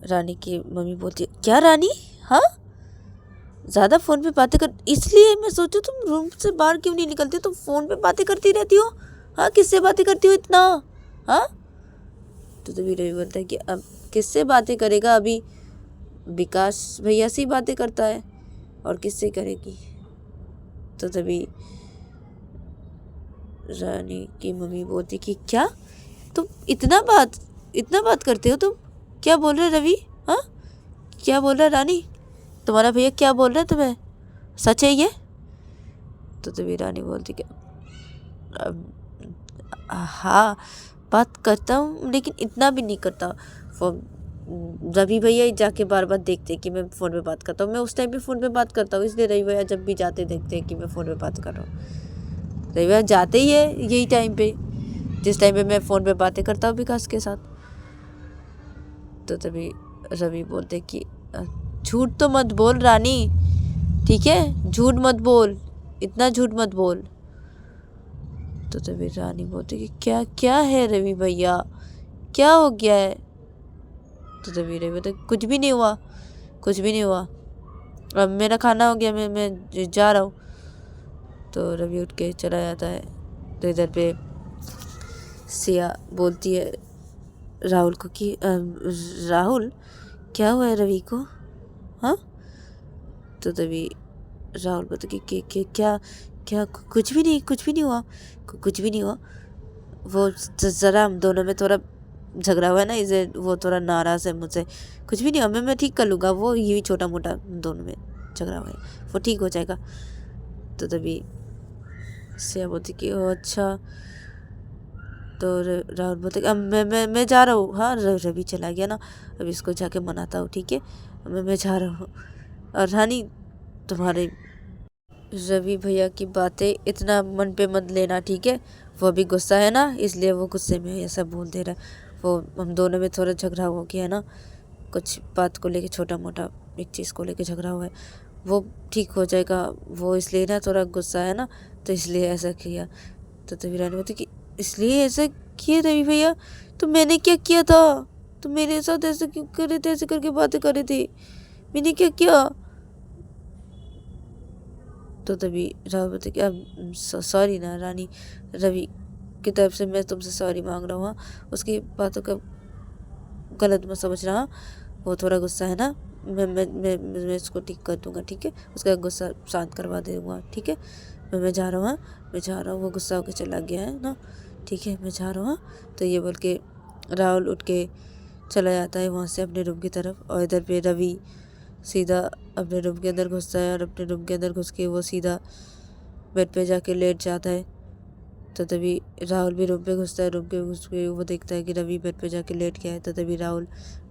रानी की मम्मी बोलती है क्या रानी, हाँ ज़्यादा फ़ोन पे बातें कर, इसलिए मैं सोचूं तुम रूम से बाहर क्यों नहीं निकलती, तुम फ़ोन पे बातें करती रहती हो, हाँ किससे बातें करती हो इतना, हाँ? तो तभी रवि बोलता है कि अब किससे बातें करेगा, अभी विकास भैया से ही बातें करता है, और किससे करेगी? तो तभी रानी की मम्मी बोलती कि क्या तुम इतना बात करते हो तुम, क्या बोल रहे रवि, हाँ क्या बोल रहा है रानी, तुम्हारा भैया क्या बोल रहा है तुम्हें, सच है ये? तो तभी रानी बोलती कि हाँ बात करता हूँ, लेकिन इतना भी नहीं करता। रवि भैया ही जाके बार बार देखते हैं कि मैं फ़ोन पे बात करता हूँ, मैं उस टाइम पे फ़ोन पे बात करता हूँ, इसलिए रवि भैया जब भी जाते देखते हैं कि मैं फ़ोन पे बात कर रहा हूँ। रवि भैया जाते ही है यही टाइम पे, जिस टाइम पे मैं फ़ोन पे बातें करता हूँ विकास के साथ। तो तभी रवि बोलते कि झूठ तो मत बोल रानी, ठीक है, झूठ मत बोल, इतना झूठ मत बोल। तो तभी रानी बोलती कि क्या क्या है रवि भैया, क्या हो गया है? तो तभी रवि बोलते कुछ भी नहीं हुआ, कुछ भी नहीं हुआ, अब मेरा खाना हो गया, मैं जा रहा हूँ। तो रवि उठ के चला जाता है। तो इधर पे सिया बोलती है राहुल को कि राहुल क्या हुआ है रवि को, हाँ? तो तभी राहुल बोलते कि क्या क्या कुछ भी नहीं हुआ, कुछ भी नहीं हुआ, वो ज़रा हम दोनों में थोड़ा झगड़ा हुआ है ना, इसे वो थोड़ा नाराज़ है मुझसे, कुछ भी नहीं हुआ, मैं ठीक कर लूँगा, वो ये छोटा मोटा दोनों में झगड़ा हुआ है, वो ठीक हो जाएगा। तो तभी सिया बोलती कि ओ अच्छा। तो राहुल बोलते अब मैं जा रहा हूँ, हाँ रवि चला गया ना, अब इसको जाके मनाता हूँ, ठीक है, मैं जा रहा हूँ। और रानी तुम्हारे रवि भैया की बातें इतना मन पे मत लेना, ठीक है, वो भी गुस्सा है ना, इसलिए वो गुस्से में ऐसा बोल दे रहा है, वो हम दोनों में थोड़ा झगड़ा हो गया है ना, कुछ बात को लेके, छोटा मोटा एक चीज़ को लेके झगड़ा हुआ है, वो ठीक हो जाएगा, वो इसलिए ना थोड़ा गुस्सा है ना, तो इसलिए ऐसा किया। तो तभी रानी बोलती कि इसलिए ऐसा किया रवि भैया, तो मैंने क्या किया था, तो मेरे साथ ऐसे क्यों कर रहे थे, ऐसे करके बातें कर रहे थे, मैंने क्या किया? तो तभी राहुल बोलते कि अब सॉरी ना रानी, रवि की तरफ से मैं तुमसे सॉरी मांग रहा हूँ, हाँ उसकी बातों का गलत मत समझना, हाँ वो थोड़ा गुस्सा है ना, मैं इसको ठीक कर दूँगा, ठीक है, उसका गुस्सा शांत करवा दूँगा, ठीक है, मैं जा रहा हूँ, हाँ मैं जा रहा हूँ। वो गुस्सा होकर चला गया है ना, ठीक है मैं जा रहा हूँ, हाँ। तो ये बोल के राहुल उठ के चला जाता है वहाँ से अपने रूम की तरफ। और इधर पे रवि सीधा अपने रूम के अंदर घुसता है और अपने रूम के अंदर घुस के वो सीधा बेड पे जाके लेट जाता है। तो तभी राहुल भी रूम पे घुसता है। रूम के घुस के वो देखता है कि रवि बेड पे जाके लेट गया है। तो तभी राहुल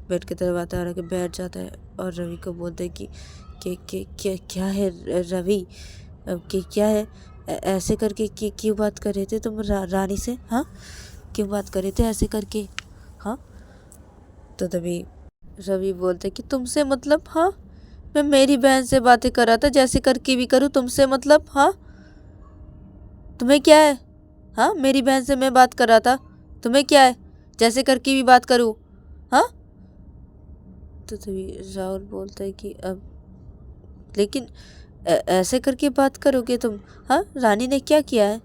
बेड की तरफ आता है और आके बैठ जाता है और रवि को बोलता है कि क्या है रवि, कि क्या है, ऐसे करके क्यों बात कर रहे थे तुम रानी से, हाँ क्यों बात कर रहे थे ऐसे करके, हाँ। तो तभी रवि बोलते कि तुमसे मतलब, हाँ मैं मेरी बहन से बातें कर रहा था, जैसे करके भी करूँ, तुमसे मतलब, हाँ तुम्हें क्या है, हाँ मेरी बहन से मैं बात कर रहा था, तुम्हें क्या है जैसे करके भी बात करूँ, हाँ। तो तभी राहुल बोलता है कि अब लेकिन ऐसे करके बात करोगे तुम, हाँ रानी ने क्या किया है,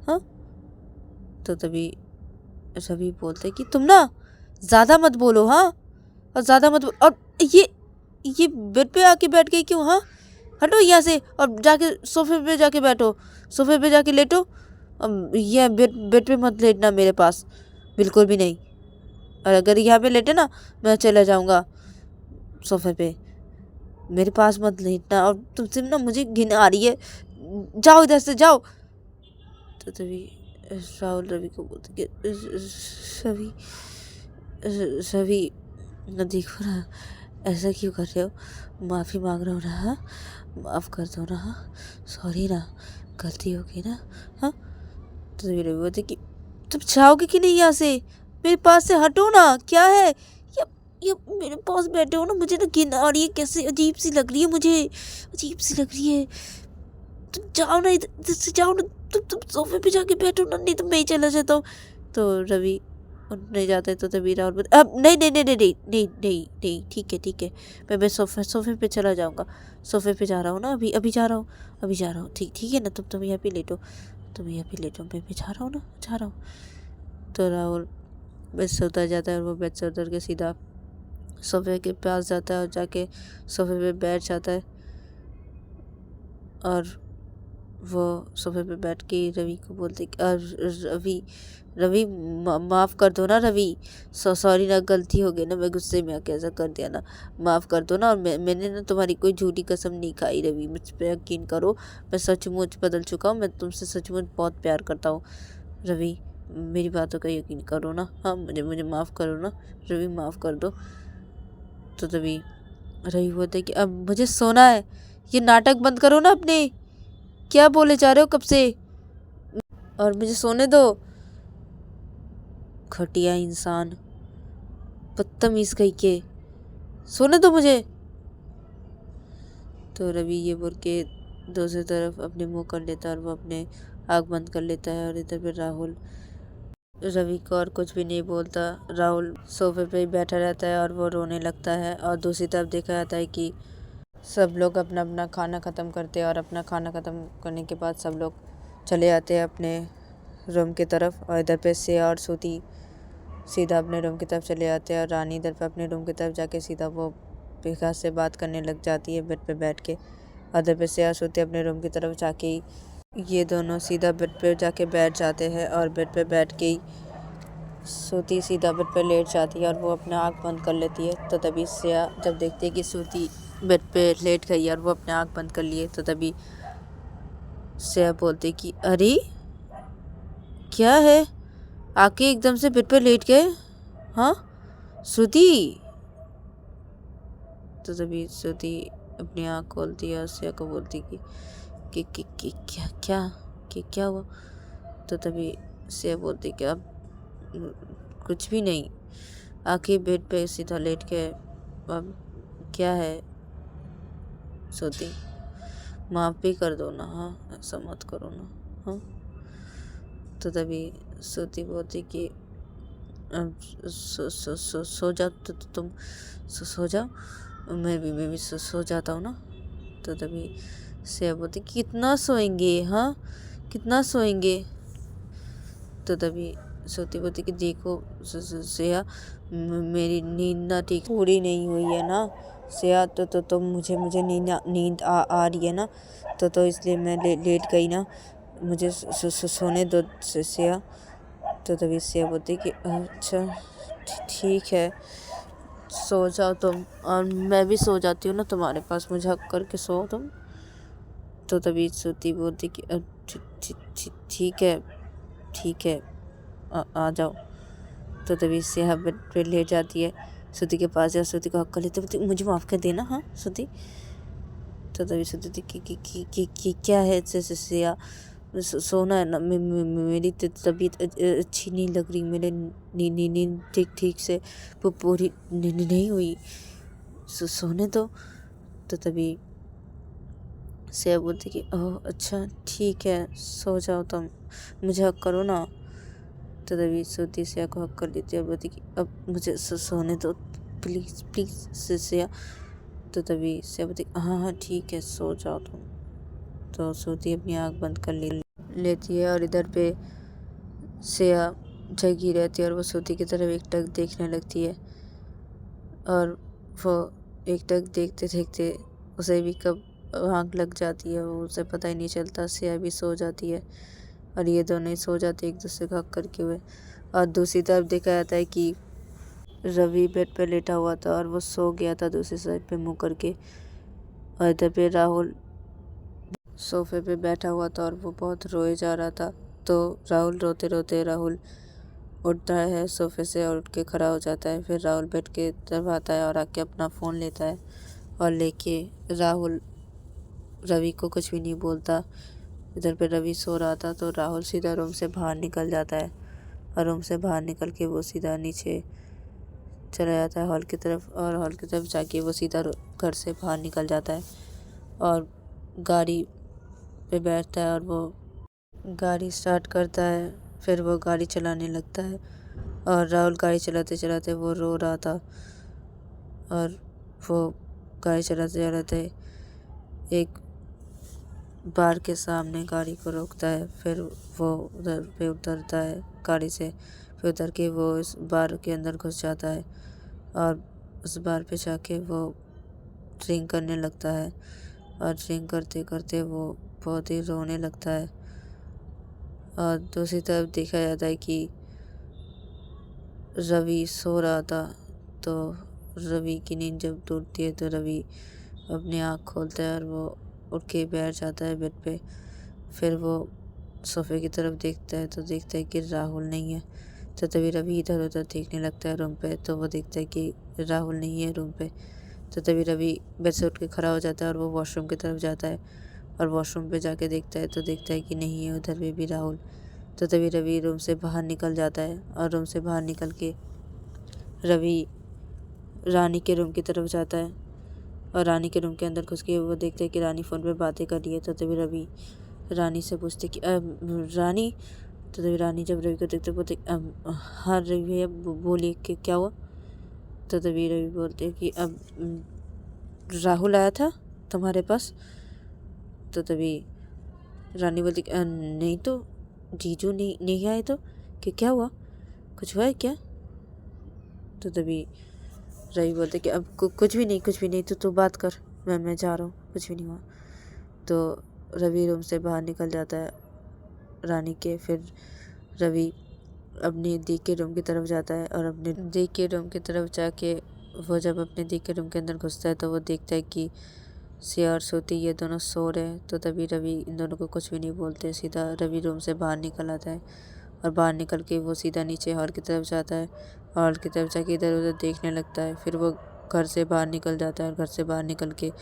हाँ। तो तभी रवि बोलते कि तुम ना ज़्यादा मत बोलो, हाँ और ज़्यादा मत और ये बेड पे आके बैठ गई क्यों, हाँ हटो यहाँ से और जाके सोफे पे जाके बैठो, सोफे पे जाके लेटो। ये बेड पे मत लेटना मेरे पास, बिल्कुल भी नहीं। और अगर यहाँ पे लेटे ना मैं चला जाऊँगा सोफे पे, मेरे पास मत लेटना। और तुमसे ना मुझे घिन आ रही है, जाओ इधर से जाओ। तो तभी राहुल रवि को बोलते कि रवि रवि देखो ना ऐसा क्यों कर रहे हो, माफ़ी मांग रहा हूँ ना, हाँ माफ़ कर दो ना, हाँ सॉरी ना, गलती हो गई ना, हाँ। तो तभी रवि बोलते कि तुम जाओगे कि नहीं यहाँ से, मेरे पास से हटो ना, क्या है ये मेरे पास बैठे हो ना, मुझे ना घिन आ रही है, कैसे अजीब सी लग रही है, मुझे अजीब सी लग रही है। तुम जाओ ना इधर से जाओ ना, तुम सोफे पे जाके बैठो ना, नहीं तो मैं ही चला जाता हूँ। तो रवि नहीं जाता है। तो तभी राहुल बोलते अब नहीं नहीं नहीं नहीं नहीं नहीं नहीं नहीं ठीक है मैं सोफे पे चला जाऊँगा, सोफे पे जा रहा हूँ ना, अभी अभी जा रहा हूँ, अभी जा रहा हूँ, ठीक है ना, तुम यहाँ पे लेटो, तुम यहाँ पे लेटो, मैं भी जा रहा हूँ ना, जा रहा हूँ। तो राहुल बेड से उतर जाता है और वो बेड से उतर के सीधा सोफे के पास जाता है और जाके सोफे पे बैठ जाता है। और वो सोफे पे बैठ के रवि को बोलते रवि रवि माफ़ कर दो ना रवि, सॉरी ना, गलती हो गई ना, मैं गुस्से में आके ऐसा कर दिया ना, माफ़ कर दो ना। और मैंने ना तुम्हारी कोई झूठी कसम नहीं खाई रवि, मुझ पर यकीन करो, मैं सचमुच बदल चुका हूँ, मैं तुमसे सचमुच बहुत प्यार करता हूँ रवि, मेरी बातों का यकीन करो ना, हाँ मुझे माफ़ करो ना रवि, माफ़ कर दो। तो तभी रवि बोलते कि अब मुझे सोना है, ये नाटक बंद करो ना अपने, क्या बोले जा रहे हो कब से, और मुझे सोने दो। घटिया इंसान, बदतमीज कहीं के, सोने दो मुझे। तो रवि ये बोल के दूसरी तरफ अपने मुंह कर लेता है और वो अपने आँख बंद कर लेता है। और इधर पे राहुल रवि को और कुछ भी नहीं बोलता, राहुल सोफे पे ही बैठा रहता है और वो रोने लगता है। और दूसरी तरफ देखा जाता है कि सब लोग अपना अपना खाना ख़त्म करते हैं और अपना खाना ख़त्म करने के बाद सब लोग चले जाते हैं अपने रूम की तरफ। और इधर पे श्रेया और श्रुति सीधा अपने रूम की तरफ चले जाते हैं और रानी इधर पे अपने रूम की तरफ जाके सीधा वो विकास से बात करने लग जाती है बेड पे बैठ के। और इधर पे श्रेया श्रुति अपने रूम की तरफ जाके ही ये दोनों सीधा बेड पे जाके बैठ जाते हैं। और बेड पे बैठ के ही श्रुति सीधा बेड पे लेट जाती है और वो अपना आँख बंद कर लेती है। तो तभी श्रेया जब देखती है कि श्रुति बेड पे लेट गई और वो अपने आँख बंद कर लिए, तो तभी श्रेया बोलती कि अरे क्या है, आके एकदम से बेड पे लेट गए, हाँ श्रुति। तो तभी श्रुति अपनी आँख खोलती है और श्रेया को बोलती कि क्या क्या क्या हुआ। तो तभी श्रेया बोलती कि अब कुछ भी नहीं, आके बेड पे सीधा लेट के, अब क्या है श्रुति, माफ़ भी कर दो ना, हाँ ऐसा मत करो ना, हाँ। तो तभी श्रुति बोलती कि अब सो जाओ, तो तुम सो जाओ, मैं भी सो जाता हूँ ना। तो तभी श्रेया बोलती कि कितना सोएंगे, हाँ कितना सोएंगे। तो तभी श्रुति बोलती कि देखो श्रेया, मेरी नींद ना ठीक पूरी नहीं हुई है ना, सिया तो मुझे मुझे नींद आ रही है ना, तो इसलिए मैं लेट गई ना, मुझे सोने दो सिया। तो तभी सिया बोलती कि अच्छा ठीक है, सो जाओ तुम, और मैं भी सो जाती हूँ ना तुम्हारे पास, मुझे हक करके सो तुम। तो तभी श्रुति बोलती कि ठीक है ठीक है, आ जाओ। तो तभी सिया बेड पे लेट जाती है, श्रुति के पास, या श्रुति को हक कर लेते, बोलती मुझे माफ़ कर देना हाँ श्रुति। तो तभी श्रुति कि क्या है सिया, सोना है ना, मेरी तबीयत अच्छी नहीं लग रही, मेरे नींद ठीक से पूरी नहीं हुई, सोने दो। तो तभी सिया बोलती कि ओह अच्छा ठीक है, सो जाओ तुम, मुझे हक करो ना। तो तभी श्रुति सिया को हक कर लेती है और बोलती कि अब मुझे सोने दो प्लीज़ प्लीज़ सिया। तो तभी सिया बोलती हाँ ठीक है, सो जाओ तुम। तो श्रुति अपनी आँख बंद कर लेती है, और इधर पे सिया जगी रहती है और वो श्रुति की तरफ एकटक देखने लगती है, और वो एकटक देखते देखते उसे भी कब आँख लग जाती है, वो उसे पता ही नहीं चलता। सिया भी सो जाती है और ये दोनों ही सो जाते एक दूसरे का हक करके हुए। और दूसरी तरफ देखा जाता है कि रवि बेड पर लेटा हुआ था और वो सो गया था दूसरी साइड पे मुँह करके, और इधर पे राहुल सोफे पे बैठा हुआ था और वो बहुत रोए जा रहा था। तो राहुल रोते रोते राहुल उठता है सोफे से और उठ के खड़ा हो जाता है। फिर राहुल बेड के तरफ आता है और आके अपना फ़ोन लेता है, और लेके राहुल रवि को कुछ भी नहीं बोलता। इधर पे रवि सो रहा था, तो राहुल सीधा रूम से बाहर निकल जाता है, और रूम से बाहर निकल के वो सीधा नीचे चला जाता है हॉल की तरफ, और हॉल की तरफ जाके वो सीधा घर से बाहर निकल जाता है और गाड़ी पे बैठता है, और वो गाड़ी स्टार्ट करता है। फिर वो गाड़ी चलाने लगता है, और राहुल गाड़ी चलाते चलाते वो रो रहा था, और वो गाड़ी चलाते चलाते एक बार के सामने गाड़ी को रोकता है। फिर वो उधर पे उतरता है गाड़ी से, फिर उतर के वो इस बार के अंदर घुस जाता है, और उस बार पे जाके वो ड्रिंक करने लगता है, और ड्रिंक करते करते वो बहुत ही रोने लगता है। और दूसरी तरफ देखा जाता है कि रवि सो रहा था, तो रवि की नींद जब टूटती है तो रवि अपनी आँख खोलता है और वो उठ के बैठ जाता है बेड पे। फिर वो सोफे की तरफ देखता है, तो देखता है कि राहुल नहीं है। तो तभी रवि इधर उधर देखने लगता है रूम पे, तो वो देखता है कि राहुल नहीं है रूम पे। तो तभी रवि बेड से उठ के खड़ा हो जाता है और वो वॉशरूम की तरफ जाता है, और वॉशरूम पे जाके देखता है तो देखता है कि नहीं है उधर भी राहुल। तो तभी रवि रूम से बाहर निकल जाता है, और रूम से बाहर निकल के रवि रानी के रूम की तरफ जाता है, और रानी के रूम के अंदर घुस के वो देखता है कि रानी फ़ोन पे बातें कर रही है। तो तभी रवि रानी से पूछते कि रानी। तो तभी रानी जब रवि को देखते बोलते हाँ रवि भैया बोलिए कि क्या हुआ। तो तभी रवि बोलते कि अब राहुल आया था तुम्हारे पास। तो तभी रानी बोलती नहीं तो जीजू नहीं आए, तो क्या हुआ, कुछ हुआ है क्या। तो तभी रवि बोलते कि अब कुछ भी नहीं, तो बात कर, मैं जा रहा हूँ, कुछ भी नहीं हुआ। तो रवि रूम से बाहर निकल जाता है रानी के। फिर रवि अपने दी के रूम की तरफ जाता है, और अपने दी के रूम की तरफ जाके वो जब अपने दी के रूम के अंदर घुसता है तो वो देखता है कि सिया और श्रुति ये दोनों सो रहे हैं। तो तभी रवि इन दोनों को कुछ भी नहीं बोलते, सीधा रवि रूम से बाहर निकल आता है, और बाहर निकल के वो सीधा नीचे हॉल की तरफ जाता है, हॉल की तरफ जाके इधर उधर देखने लगता है। फिर वो घर से बाहर निकल जाता है, और घर से बाहर निकल के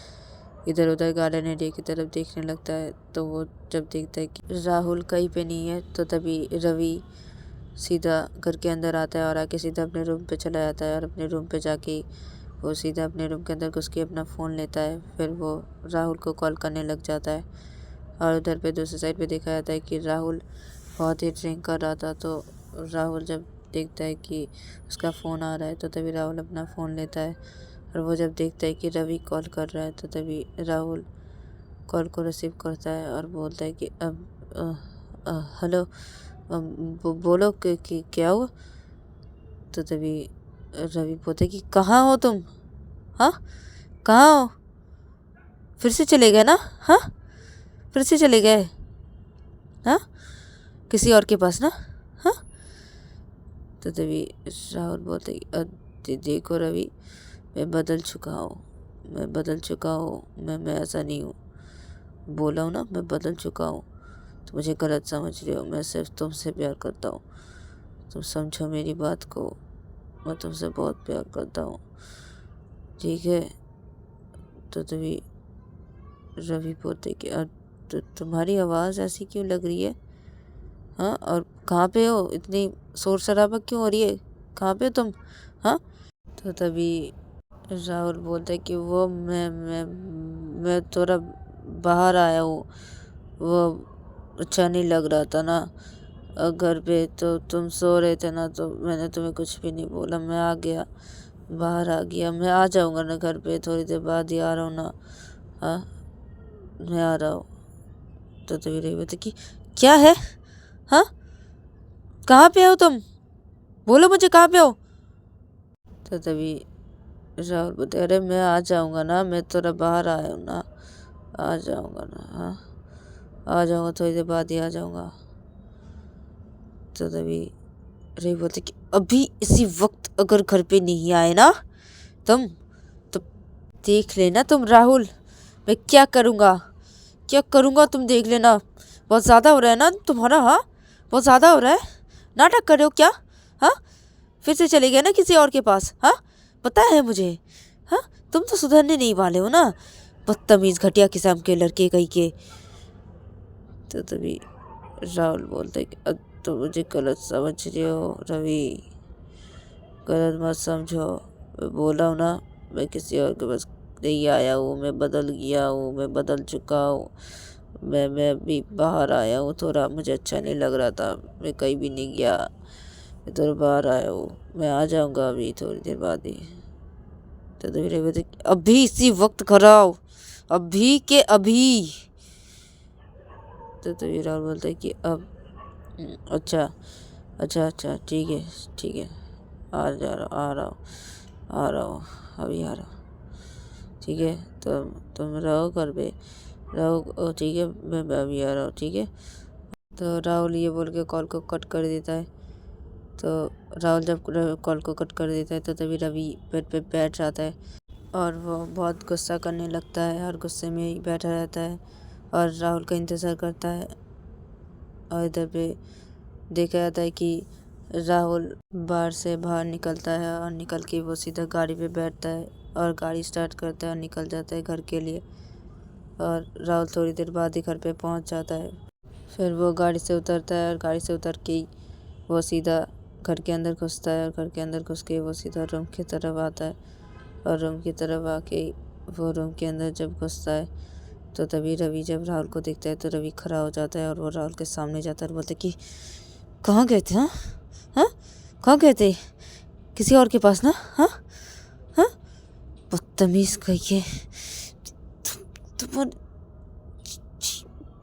इधर उधर गार्डन एरिया की तरफ देखने लगता है। तो वो जब देखता है कि राहुल कहीं पे नहीं है, तो तभी रवि सीधा घर के अंदर आता है और आके सीधा अपने रूम पे चला जाता है, और अपने रूम पे जाके वो सीधा अपने रूम के अंदर घुस के अपना फ़ोन लेता है। फिर वो राहुल को कॉल करने लग जाता है, और उधर पे दूसरी साइड पे देखा जाता है कि राहुल बहुत ही ड्रिंक कर रहा था। तो राहुल जब देखता है कि उसका फ़ोन आ रहा है, तो तभी राहुल अपना फ़ोन लेता है, और वो जब देखता है कि रवि कॉल कर रहा है, तो तभी राहुल कॉल को रिसीव करता है और बोलता है कि हेलो, बोलो कि क्या हुआ। तो तभी रवि बोलता है कि कहाँ हो तुम, हाँ कहाँ हो? फिर से चले गए ना? हाँ, फिर से चले गए? हाँ, किसी और के पास ना? हाँ। तो तभी राहुल बोलते देखो रवि, मैं बदल चुका हूँ, मैं ऐसा नहीं हूँ। बोला हूँ ना, मैं बदल चुका हूँ। तो मुझे गलत समझ रहे हो, मैं सिर्फ तुमसे प्यार करता हूँ। तुम समझो मेरी बात को, मैं तुमसे बहुत प्यार करता हूँ, ठीक है? तो तभी रवि बोलते कि तुम्हारी आवाज़ ऐसी क्यों लग रही है? हाँ, और कहाँ पे हो? इतनी शोर शराबा क्यों हो रही है? कहाँ पे हो तुम? हाँ। तो तभी राहुल बोलता है कि वो मैं थोड़ा बाहर आया हूँ, वो अच्छा नहीं लग रहा था ना घर पे, तो तुम सो रहे थे ना, तो मैंने तुम्हें कुछ भी नहीं बोला, मैं आ गया, बाहर आ गया। मैं आ जाऊँगा ना घर पे, थोड़ी देर बाद ही आ रहा हूँ ना। हाँ, मैं आ रहा हूँ। तो तभी रही बोलती कि क्या है? हाँ, कहाँ पे हो तुम? बोलो मुझे, कहाँ पे हो? तो तभी राहुल बोलते अरे मैं आ जाऊँगा ना, मैं थोड़ा बाहर आया हूँ ना, आ जाऊँगा ना। हाँ, आ जाऊँगा, थोड़ी देर बाद ही आ जाऊँगा। तो तभी रे बोलते कि अभी इसी वक्त अगर घर पे नहीं आए ना तुम, तो देख लेना तुम राहुल, मैं क्या करूँगा तुम देख लेना। बहुत ज़्यादा हो रहा है ना तुम्हारा? हाँ, बहुत ज़्यादा हो रहा है। नाटक कर रहे हो क्या? हाँ, फिर से चले गए ना किसी और के पास? हाँ, पता है मुझे। हाँ, तुम तो सुधरने नहीं वाले हो ना, बदतमीज घटिया किस्म के लड़के कहीं के। तो तभी राहुल बोलते कि अब तो मुझे गलत समझ रहे हो रवि, गलत मत समझो। मैं बोला हूँ ना, मैं किसी और के पास नहीं आया हूँ, मैं बदल गया हूँ, मैं बदल चुका हूँ। मैं अभी बाहर आया हूँ, थोड़ा मुझे अच्छा नहीं लग रहा था, मैं कहीं भी नहीं गया, मैं थोड़ा बाहर आया हूँ, मैं आ जाऊँगा अभी थोड़ी देर बाद ही। तो धीरे धीरे अभी इसी वक्त घर आओ, अभी के अभी। तो राहुल बोलता है कि अब अच्छा अच्छा अच्छा, ठीक है ठीक है, आ रहा हूँ अभी आ रहा हूँ, ठीक है? तो तुम रहो घर पे, रहो, ठीक है? मैं अभी आ रहा हूँ, ठीक है? तो राहुल ये बोल के कॉल को कट कर देता है। तो राहुल जब कॉल को कट कर देता है तो तभी रवि बेड पे बैठ जाता है और वो बहुत गुस्सा करने लगता है और गुस्से में ही बैठा रहता है और राहुल का इंतज़ार करता है। और इधर पे देखा जाता है कि राहुल बार से बाहर निकलता है और निकल के वो सीधा गाड़ी पे बैठता है और गाड़ी स्टार्ट करता है और निकल जाता है घर के लिए। और राहुल थोड़ी देर बाद ही घर पे पहुंच जाता है। फिर वो गाड़ी से उतरता है और गाड़ी से उतर के ही वो सीधा घर के अंदर घुसता है और घर के अंदर घुस के वो सीधा रूम की तरफ आता है। और रूम की तरफ आके वो रूम के अंदर जब घुसता है तो तभी रवि जब राहुल को देखता है तो रवि खड़ा हो जाता है और वो राहुल के सामने जाता है और बोलते कि कहाँ गए थे? हाँ हाँ, कहाँ गए थे? किसी और के पास ना? हाँ हाँ, बदतमीज कहिए तुम।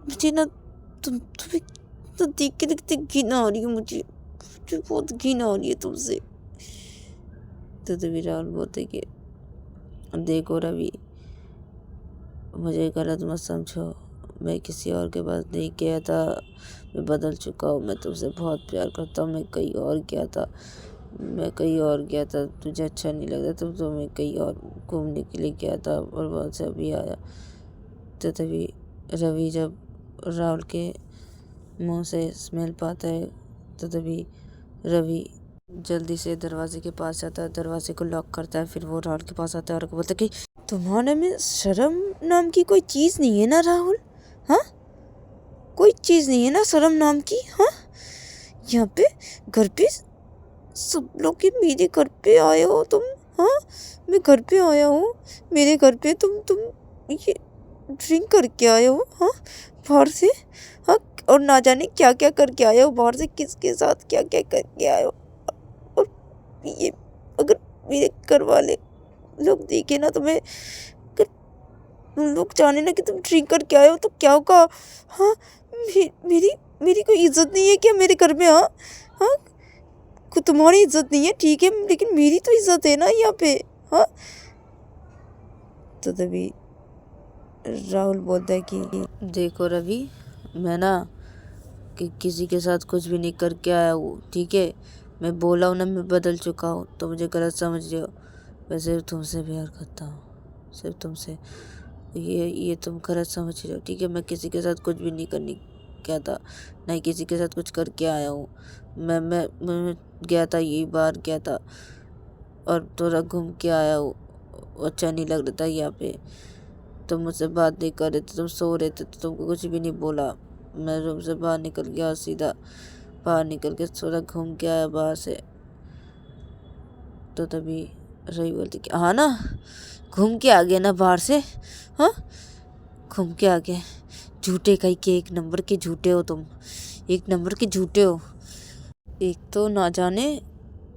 मुझे ना तुम्हें तो देख के देखते घिन आ रही है, मुझे बहुत घिन आ रही है तुमसे। तो तभी राहुल बोलते कि देखो रवि, मुझे गलत मत समझो, मैं किसी और के पास नहीं गया था, मैं बदल चुका हूँ, मैं तुमसे बहुत प्यार करता हूँ, मैं कहीं और गया था, तुझे अच्छा नहीं लगा तो मैं कहीं और घूमने के लिए गया था और वहाँ से अभी आया। तो तभी रवि जब राहुल के मुंह से स्मेल पाता है तो तभी रवि जल्दी से दरवाजे के पास जाता है, दरवाजे को लॉक करता है। फिर वो राहुल के पास आता है और बोलता है कि तुम्हारे में शर्म नाम की कोई चीज़ नहीं है ना राहुल? हाँ, कोई चीज़ नहीं है ना शर्म नाम की? हाँ, यहाँ पे घर पे सब लोग के मेरे घर पे आए हो तुम? हाँ, मैं घर पे आया हूँ, मेरे घर पे तुम ये ड्रिंक करके आए हो? हाँ, बाहर से? हाँ, और ना जाने क्या क्या करके आए हो बाहर से, किसके साथ क्या क्या करके आए हो। और ये अगर मेरे घर वाले लोग देखे ना तुम्हें, अगर उन लोग जाने ना कि तुम ड्रिंक करके आए हो तो क्या होगा? हाँ, मेरी मेरी कोई इज्जत नहीं है क्या मेरे घर में? हाँ हाँ, तुम्हारी इज्जत नहीं है ठीक है, लेकिन मेरी तो इज्जत है ना यहाँ पे। हाँ, तो तभी राहुल बोलता है कि देखो रवि, मैं ना किसी के साथ कुछ भी नहीं करके आया हूँ, ठीक है। मैं बोला हूँ ना, मैं बदल चुका हूँ, तो मुझे गलत समझ रहे हो। मैं सिर्फ तुमसे प्यार करता हूँ, सिर्फ तुमसे। ये तुम गलत समझ रहे हो, ठीक है। मैं किसी के साथ कुछ भी नहीं करने गया था, नहीं किसी के साथ कुछ करके आया हूँ। मैं गया था, यही बार गया था और थोड़ा घूम के आया हूँ। अच्छा नहीं लग रहा था यहाँ पे। तुम मुझसे बात नहीं कर रहे थे, तुम सो रहे थे, तो तुमको कुछ भी नहीं बोला। मैं रूम से बाहर निकल गया, सीधा बाहर निकल के थोड़ा घूम के आया बाहर से। तो तभी रवि बोलती कि हाँ ना, घूम के आ गया ना बाहर से, हाँ घूम के आ गए। झूठे कहीं के, एक नंबर के झूठे हो तुम, एक नंबर के झूठे हो। एक तो ना जाने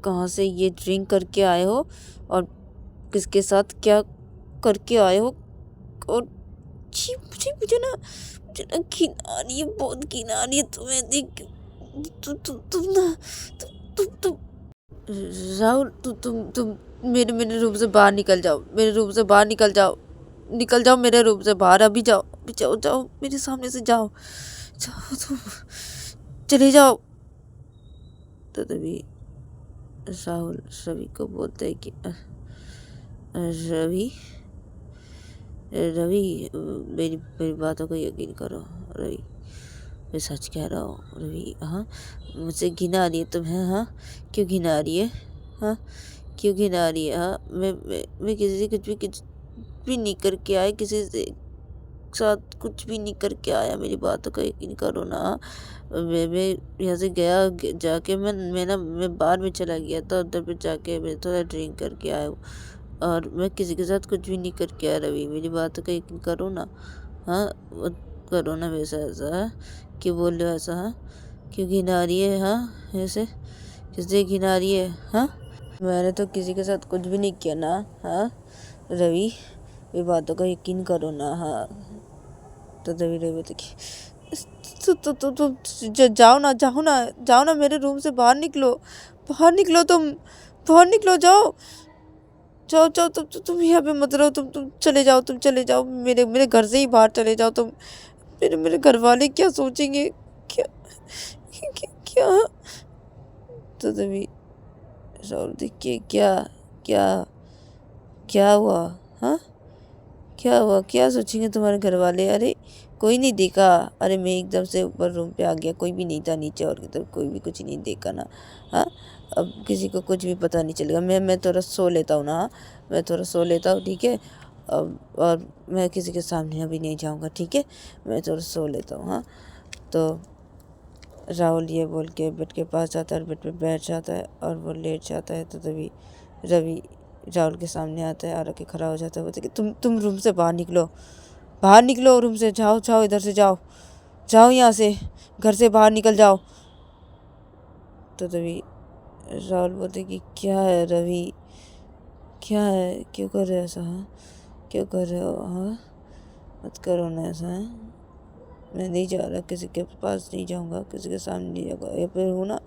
कहाँ से ये ड्रिंक करके आए हो और किसके साथ क्या करके आए हो। और छी, मुझे ना घिन आ रही है, बहुत घिन आ रही है तुम्हें देख। तुम ना तुम राहुल, तुम मेरे रूम से बाहर निकल जाओ, मेरे रूम से बाहर निकल जाओ, निकल जाओ मेरे रूम से बाहर, अभी जाओ, अभी जाओ, जाओ मेरे सामने से जाओ, जाओ तुम, चले जाओ। तो तभी राहुल रवि को बोलते है कि रवि रवि मेरी मेरी बातों को यकीन करो रवि, मैं सच कह रहा हूँ रवि। हाँ मुझे घिन आ रही है तुम्हें, हाँ क्यों घिन आ रही है, हाँ क्यों घिन आ रही है। हाँ मैं किसी से कुछ भी नहीं करके आया, किसी से साथ कुछ भी नहीं करके आया, मेरी बातों का यकीन करो ना। मैं यहाँ से गया, जाके मैं बाहर में चला गया था, उधर पे जाके मैं थोड़ा ड्रिंक करके आया हूँ और मैं किसी के साथ कुछ भी नहीं करके आया रवि, मेरी बातों का यकीन करो ना। हाँ मत करो ना वैसा, ऐसा है क्यों बोल रहे हो ऐसा, हाँ क्यों घिन आ रही है, हाँ ऐसे किससे घिन आ रही है। हाँ मैंने तो किसी के साथ कुछ भी नहीं किया ना, हाँ रवि मेरी बातों का यकीन करो ना। हाँ तो तभी रवि बोलते कि तो जाओ ना, जाओ ना, जाओ ना मेरे रूम से बाहर निकलो, बाहर निकलो, तुम बाहर निकलो, जाओ जाओ जाओ, तुम यहाँ पे मत रहो, तुम चले जाओ, तुम चले जाओ, मेरे घर से ही बाहर चले जाओ तुम। मेरे घर वाले क्या सोचेंगे, क्या क्या। तो तभी राहुल देख के क्या क्या क्या हुआ, हाँ क्या हुआ, क्या सोचेंगे तुम्हारे घर वाले। अरे कोई नहीं देखा, अरे मैं एकदम से ऊपर रूम पे आ गया, कोई भी नहीं था नीचे और किधर, कोई भी कुछ नहीं देखा ना। हाँ अब किसी को कुछ भी पता नहीं चलेगा। मैं थोड़ा सो लेता हूँ ना, हाँ मैं थोड़ा सो लेता हूँ, ठीक है। अब और मैं किसी के सामने अभी नहीं जाऊँगा, ठीक है, मैं थोड़ा सो लेता हूँ। हाँ तो राहुल ये बोल के बेड के पास जाता है और बेड पे बैठ जाता है और वो लेट जाता है। तो तभी रवि राहुल के सामने आता है और आके खड़ा हो जाता है, बोलते कि तुम रूम से बाहर निकलो, बाहर निकलो रूम से, जाओ जाओ इधर से जाओ, जाओ यहाँ से, घर से बाहर निकल जाओ। तो तभी राहुल बोलते कि क्या है रवि, क्या है, क्यों कर रहे हो ऐसा, हाँ क्यों कर रहे हो, हाँ मत करो ना ऐसा, है मैं नहीं जा रहा, किसी के पास नहीं जाऊँगा, किसी के सामने नहीं जाऊँगा, या फिर हूँ ना,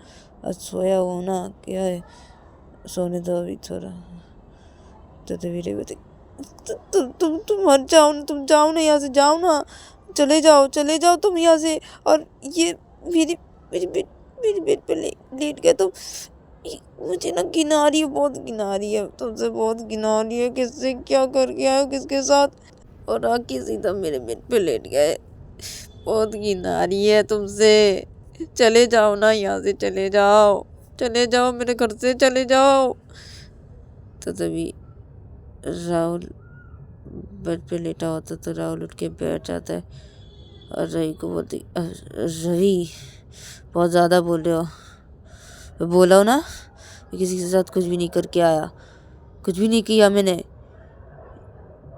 आज सोया हूँ ना, क्या है सोने दो अभी थोड़ा। तो तभी रवि बोलते तुम मत जाओ ना, तुम जाओ ना यहाँ से, जाओ ना, चले जाओ तुम यहाँ से। और ये मेरी मेरी बेड मेरी बेड पे लेट गए तुम। मुझे ना घिन आ रही है, बहुत घिन आ रही है तुमसे, बहुत घिन आ रही है, किससे क्या करके आए हो, किसके साथ। और आके सीधा मेरे बेड पे लेट गए, बहुत घिन आ रही है तुमसे, चले जाओ ना यहाँ से, चले जाओ, चले जाओ मेरे घर से, चले जाओ। तो तभी राहुल बेड पे लेटा होता, तो राहुल उठ के बैठ जाता है और रवि को बोलती रवि बहुत ज़्यादा बोल रहे हो, बोला हो ना किसी के साथ कुछ भी नहीं करके आया, कुछ भी नहीं किया मैंने।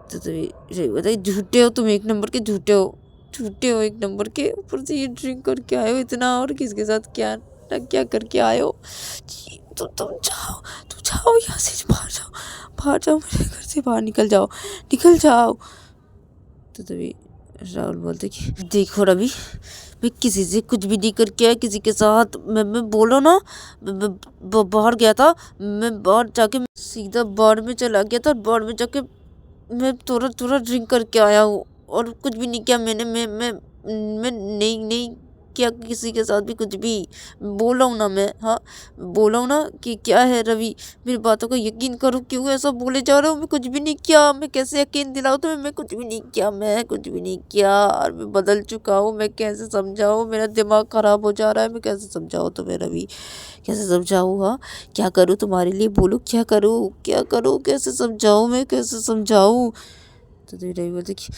तो तभी रवि बोलता झूठे हो तुम, एक नंबर के झूठे हो, झूठे हो एक नंबर के, ऊपर से ये ड्रिंक करके आए हो इतना, और किसके साथ क्या क्या करके आए हो। तुम जाओ यहाँ से, बाहर जाओ, बाहर जाओ, मेरे घर से बाहर निकल जाओ, निकल जाओ। तो तभी राहुल बोलते कि देखो रवि, मैं किसी से कुछ भी नहीं करके आया, किसी के साथ मैं बोलो ना, मैं बाहर गया था, मैं बाहर जाके सीधा बार में चला गया था, बार में जाके मैं थोड़ा थोड़ा ड्रिंक करके आया हूँ और कुछ भी नहीं किया मैंने। मैं नहीं नहीं किया किसी के साथ भी कुछ भी। बोला हूँ ना मैं, हाँ बोला हूँ ना कि क्या है रवि, मेरी बातों का यकीन करो। क्यों ऐसा बोले जा रहे हो? मैं कुछ भी नहीं किया। मैं कैसे यकीन दिलाऊँ तुम्हें? मैं कुछ भी नहीं किया, मैं कुछ भी नहीं किया और मैं बदल चुका हूँ। मैं कैसे समझाऊँ? मेरा दिमाग खराब हो जा रहा है। मैं कैसे समझाऊँ तुम्हें रवि, कैसे समझाऊँ? हाँ क्या करूँ तुम्हारे लिए? बोलो क्या करूँ, क्या करूँ? कैसे समझाऊँ? मैं कैसे समझाऊँ? तो रवि बोलते कि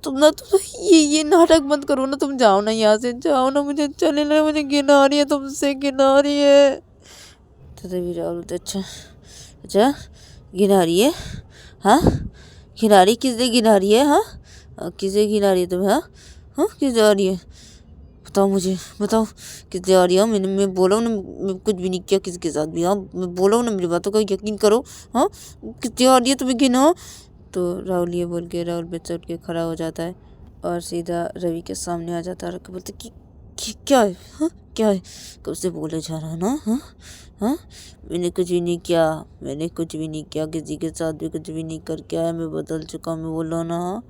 तुम ना तुम ये नाटक मत करो ना। तुम जाओ ना यहाँ से, जाओ ना। मुझे चले ना, मुझे घिन आ रही है तुमसे, घिन आ रही है। तो रवि राहुल बोलते अच्छा अच्छा घिन आ रही है? हाँ घिन आ रही? किससे घिन आ रही है? हाँ किससे घिन आ रही है तुम्हें? हाँ हाँ किससे आ रही है? बताओ मुझे, बताओ किससे आ रही है? मैं बोला हूँ ना, मैं कुछ भी नहीं किया किसी के साथ भी। हाँ मैं बोला हूँ ना, मेरी बातों का यकीन करो। हाँ किससे आ रही है तुम्हें घिन? हाँ तो राहुल ये बोल के राहुल बेड से उठ के खड़ा हो जाता है और सीधा रवि के सामने आ जाता है और बोलते कि क्या है? हाँ क्या है? कब से बोले जा रहा है ना? हाँ हाँ मैंने कुछ भी नहीं किया, मैंने कुछ भी नहीं किया, किसी के साथ भी कुछ भी नहीं करके आया। मैं बदल चुका हूँ। मैं बोलो ना, हाँ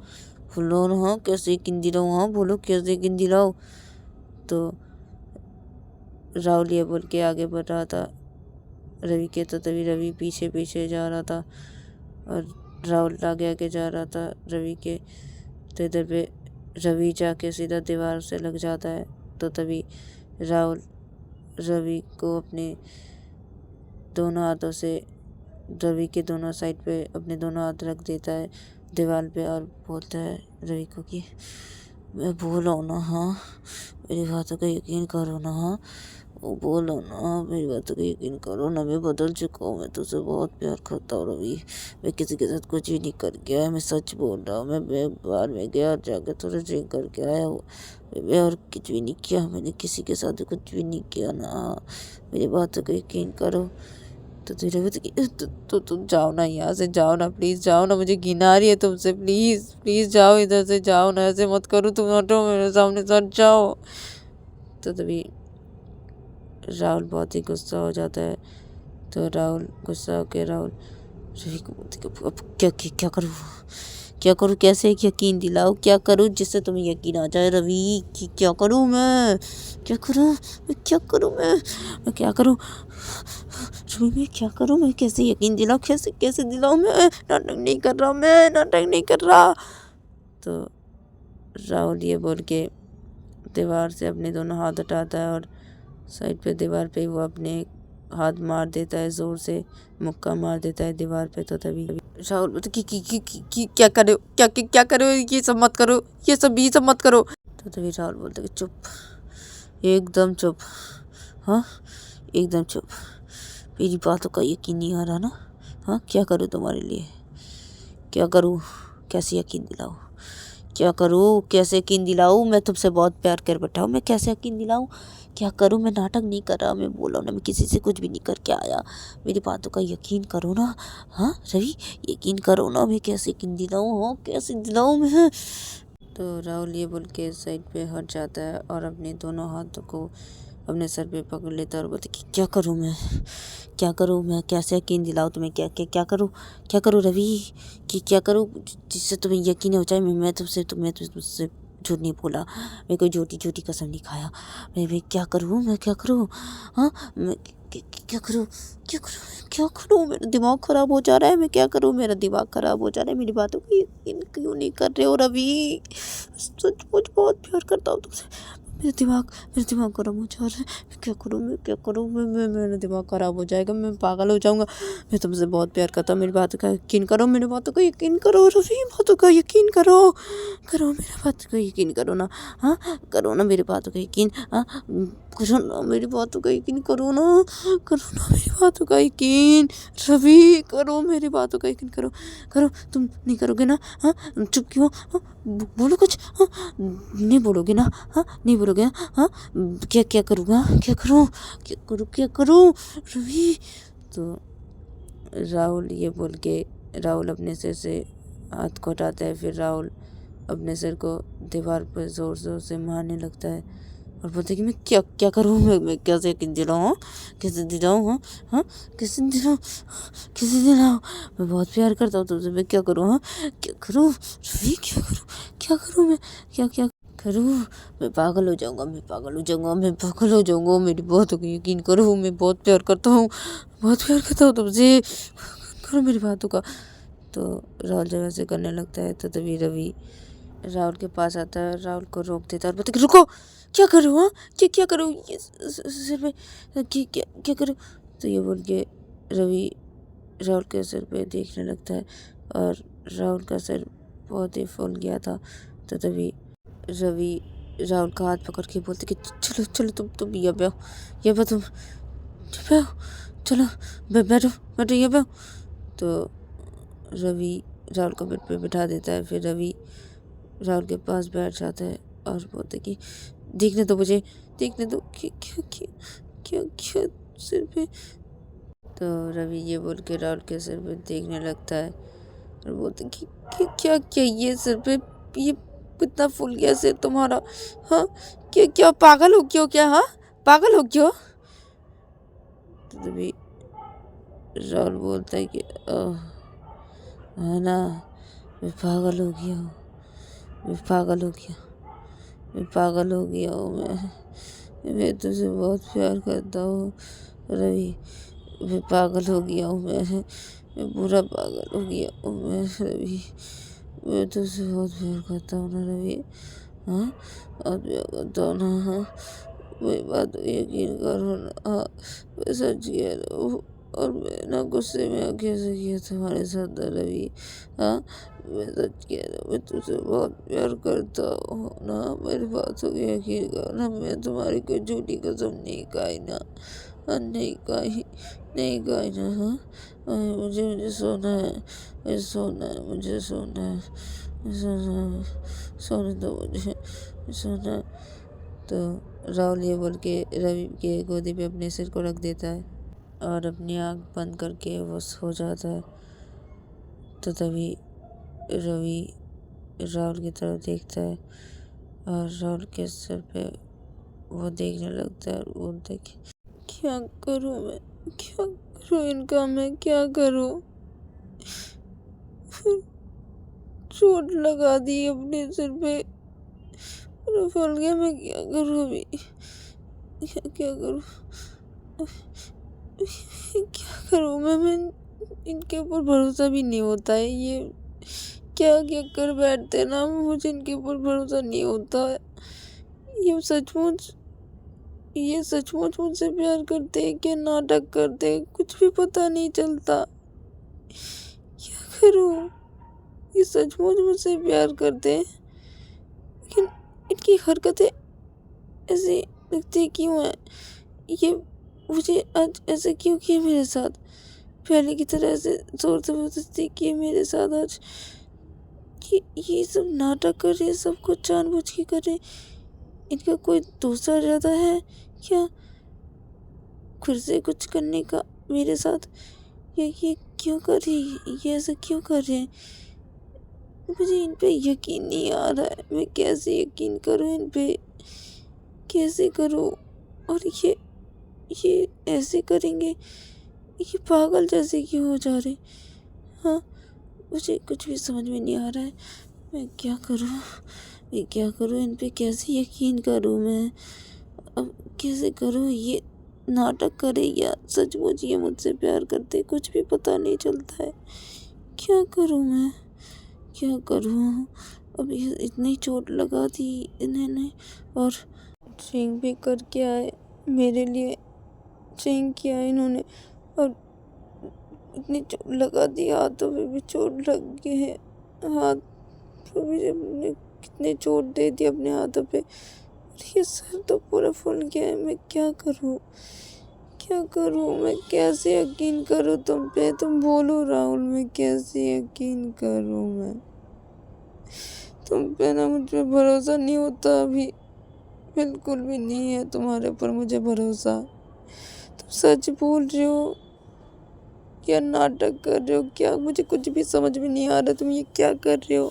बोलो ना, हाँ कैसे यकीन दिलाऊँ? हाँ बोलो कैसे यकीन दिलाऊँ? तो राहुल ये बोल के आगे बढ़ रहा था रवि के, तो तभी रवि पीछे पीछे जा रहा था और राहुल आगे आगे जा रहा था रवि के। तो इधर पे रवि जाके सीधा दीवार से लग जाता है। तो तभी राहुल रवि को अपने दोनों हाथों से रवि के दोनों साइड पे अपने दोनों हाथ रख देता है दीवार पे और बोलता है रवि को कि मैं बोला हूँ ना, हाँ मेरी बातों का यकीन करो ना। हाँ वो बोलो ना, मेरी बातों का यकीन करो ना। मैं बदल चुका हूँ, मैं तुझसे बहुत प्यार करता हूँ रवि। मैं किसी के साथ कुछ भी नहीं कर गया है, मैं सच बोल रहा हूँ। मैं बाहर में गया और जाकर थोड़ा ड्रिंक करके आया हूँ। मैं और कुछ भी नहीं किया, मैंने किसी के साथ कुछ भी नहीं किया ना। मेरी बातों का यकीन करो। तो तेरे भी तो तुम जाओ ना यहाँ से, जाओ ना प्लीज़, जाओ ना। मुझे घिन आ रही है तुमसे, प्लीज़ प्लीज़ जाओ इधर से, जाओ ना। ऐसे मत करो तुम, हटो मेरे सामने से, हट जाओ। तो तभी राहुल बहुत ही गुस्सा हो जाता है। तो राहुल गुस्सा होकर राहुल रवि को बोलते कि अब क्या करूँ, क्या करूँ? कैसे यकीन दिलाऊँ? क्या करूँ जिससे तुम्हें यकीन आ जाए रवि? कि क्या करूँ मैं? क्या करूँ मैं? क्या करूँ मैं क्या करूँ रवि? मैं क्या करूँ? मैं कैसे यकीन दिलाऊँ? कैसे कैसे दिलाऊँ? मैं नाटक नहीं कर रहा, मैं नाटक नहीं कर रहा। तो राहुल ये बोल के दीवार से अपने दोनों हाथ हटाता है और साइड पे दीवार पे वो अपने हाथ मार देता है, जोर से मुक्का मार देता है दीवार पे। तो तभी राहुल बोलते कि क्या करे, क्या करो? ये सब मत करो, ये सब मत करो। तो तभी राहुल बोलते कि चुप, एकदम चुप। हाँ एकदम चुप। मेरी बातों का यकीन नहीं आ रहा ना? हाँ क्या करूँ तुम्हारे लिए? क्या करूँ? कैसे यकीन दिलाऊँ? क्या करूँ? कैसे यकीन दिलाऊँ? मैं तुमसे बहुत प्यार कर बैठा हूँ, मैं कैसे यकीन दिलाऊँ? क्या करूँ? मैं नाटक नहीं कर रहा, मैं बोला ना, मैं किसी से कुछ भी नहीं करके आया। मेरी बातों का यकीन करो ना। हाँ रवि यकीन करो ना। मैं कैसे यकीन दिलाऊँ? हाँ कैसे दिलाऊँ मैं? तो राहुल ये बोल के साइड पे हट जाता है और अपने दोनों हाथों को अपने सर पे पकड़ लेता है और बोलता कि क्या करूँ मैं? क्या करूँ मैं? कैसे यकीन दिलाऊँ तुम्हें? क्या करूँ रवि? कि क्या करूँ जिससे तुम्हें यकीन हो जाए मैं तुमसे झूठ नहीं बोला, मैं कोई झूठी कसम नहीं खाया। मैं क्या करूँ? हाँ मैं क्या करूँ? क्या करूँ? मेरा दिमाग ख़राब हो जा रहा है। मैं क्या करूँ? मेरा दिमाग ख़राब हो जा रहा है। मेरी बातों को यकीन क्यों नहीं कर रहे हो रवि? सचमुच बहुत प्यार करता हूँ तुमसे। मेरा दिमाग गर्म हो जा रहा है। मैं क्या करूँ? मेरा दिमाग ख़राब हो जाएगा, मैं पागल हो जाऊँगा। मैं तुमसे बहुत प्यार करता हूँ। मेरी बातों का यकीन करो, मेरी बातों का यकीन करो रवि, बातों का यकीन करो, मेरी बातों का यकीन करो ना। हाँ करो ना मेरी बातों का यकीन। हाँ करो ना मेरी बातों का यकीन, करो ना मेरी बातों का यकीन रवि, करो मेरी बातों का यकीन, करो। तुम नहीं करोगे ना? हाँ चुप क्यों? हाँ बोलो कुछ। हाँ नहीं बोलोगे ना? हाँ नहीं बोलोगे ना? हाँ क्या करूँगा? क्या करूँ रवि? तो राहुल अपने सिर से हाथ को हटाता है। फिर राहुल अपने सिर को दीवार पर ज़ोर ज़ोर से मारने लगता है और बोलते कि मैं क्या क्या करूँ, मैं कैसे यकीन दिलाऊँ, हाँ? कैसे दिलाऊँ, हाँ हाँ, कैसे दिलाऊँ, कैसे दिलाऊँ, मैं बहुत प्यार करता हूँ तुमसे, मैं क्या करूँ, हाँ? क्या करूँ रवि, क्या करूँ मैं, क्या क्या करूँ, मैं पागल हो जाऊँगा, मैं पागल हो जाऊँगा, मैं पागल हो जाऊँगा, मेरी बातों को यकीन करो, मैं बहुत प्यार करता हूँ, बहुत प्यार करता हूँ तुमसे, करो मेरी बातों का। तो राहुल जब ऐसे करने लगता है तो तभी रवि राहुल के पास आता है, राहुल को रोक देता है और बोलता है कि रुको, क्या करूँ, हाँ? क्या करूँ, ये सिर पे क्या क्या क्या करूँ? तो ये बोल के रवि राहुल के सिर पे देखने लगता है और राहुल का सिर बहुत ही फूल गया था। तो तभी रवि राहुल का हाथ पकड़ के बोलते कि चलो चलो, तुम यहाँ पे आओ, यहाँ पे तुम यहाँ पे आओ, चलो बैठो बैठो यहाँ पे आओ। तो रवि राहुल को बेड पे बिठा देता है। फिर रवि राहुल के पास बैठ जाता है और बोलते कि देखने दो मुझे, देखने दो, क्या क्या क्या क्या क्या सिर पे। तो रवि ये बोल के राहुल के सिर पे देखने लगता है और बोलते कि क्या क्या ये सिर पे, ये कितना फूल गया सिर तुम्हारा, हाँ? क्या क्या पागल हो क्यों, क्या, हाँ? पागल हो क्यों? तो तभी राहुल बोलता है कि है ना, मैं पागल हो गया हूँ, मैं पागल हो गया, मैं पागल हो गया हूँ, मैं तुझसे बहुत प्यार करता हूँ रवि, मैं पागल हो गया हूँ, मैं पूरा पागल हो गया हूँ मैं रवि, मैं तुझसे बहुत प्यार करता हूँ ना रवि, हाँ? बहुत प्यार करता हूँ ना, हाँ? मेरी बात को यकीन करो ना, हाँ? मैं सच कह रहा हूँ और मैं ना गुस्से में कैसे किया तुम्हारे साथ रवि, हाँ? मैं सच कह रहा हूँ, मैं तुझसे बहुत प्यार करता हूँ ना, मेरी बातों को यकीन करो ना, मैं तुम्हारी कोई झूठी कसम नहीं खाई ना, हाँ? नहीं खाई, नहीं खाई ना, हाँ? मुझे मुझे सोना है, मुझे सोना है, मुझे सोना है, सोना है, सोने दो मुझे, सोना है। तो राहुल ये बोल के रवि के गोदी पे अपने सिर को रख देता है और अपनी आँख बंद करके वो सो जाता है। तो तभी रवि राहुल की तरफ देखता है और राहुल के सिर पे वो देखने लगता है और बोलता है कि क्या करूँ मैं, क्या करूँ इनका, मैं क्या करूँ, चोट लगा दी अपने सिर पे और फल गया, मैं क्या करूँ अभी, क्या करूँ, क्या करूँ मैं इनके ऊपर भरोसा भी नहीं होता है, ये क्या क्या कर बैठते ना, मुझे इनके ऊपर भरोसा नहीं होता है, ये सचमुच मुझसे प्यार करते हैं क्या नाटक करते हैं, कुछ भी पता नहीं चलता, क्या करूँ, ये सचमुच मुझसे प्यार करते हैं लेकिन इनकी हरकतें ऐसी लगती क्यों है, ये मुझे आज ऐसे क्यों किया मेरे साथ, पहले की तरह ऐसे जोर जबरदस्ती किए मेरे साथ आज, ये सब नाटक कर रहे हैं, सब कुछ जानबूझ के कर रहे हैं, इनका कोई दूसरा इरादा है क्या खुद से कुछ करने का मेरे साथ, ये क्यों कर रही है, ये ऐसा क्यों कर रहे हैं, मुझे इन पे यकीन नहीं आ रहा है, मैं कैसे यकीन करूं इन पे, कैसे करूं, और ये ऐसे करेंगे, ये पागल जैसे क्यों हो जा रहे, हाँ? मुझे कुछ भी समझ में नहीं आ रहा है, मैं क्या करूं, इन पे कैसे यकीन करूं मैं, अब कैसे करूं, ये नाटक करे या सचमुच ये मुझसे प्यार करते, कुछ भी पता नहीं चलता है, क्या करूं मैं, क्या करूं, अब इतनी चोट लगा दी इन्होंने और ड्रिंक भी करके आए मेरे लिए, ड्रिंक किया इन्होंने और इतनी चोट लगा दी, हाथों पे भी चोट लग गई है, हाथ पे भी कितने चोट दे दी अपने हाथों पे, ये सर तो पूरा फूल गया है, मैं क्या करूं, मैं कैसे यकीन करूं तुम पे, तुम बोलो राहुल, मैं कैसे यकीन करूं मैं, तुम पे ना मुझ पे भरोसा नहीं होता अभी, बिल्कुल भी नहीं है तुम्हारे ऊपर मुझे भरोसा, तुम सच बोल रहे हो या नाटक कर रहे हो क्या, मुझे कुछ भी समझ में नहीं आ रहा, तुम ये क्या कर रहे हो,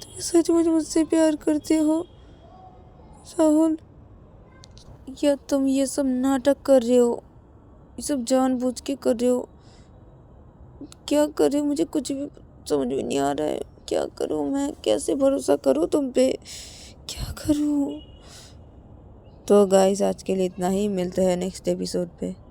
तुम सचमुच मुझसे प्यार करते हो राहुल, या तुम ये सब नाटक कर रहे हो, ये सब जानबूझ के कर रहे हो? क्या करे, मुझे कुछ भी समझ में नहीं आ रहा है। क्या करूं मैं, कैसे भरोसा करूं तुम पे, क्या करूं? तो गाइस आज के लिए इतना ही, मिलते हैं नेक्स्ट एपिसोड पे।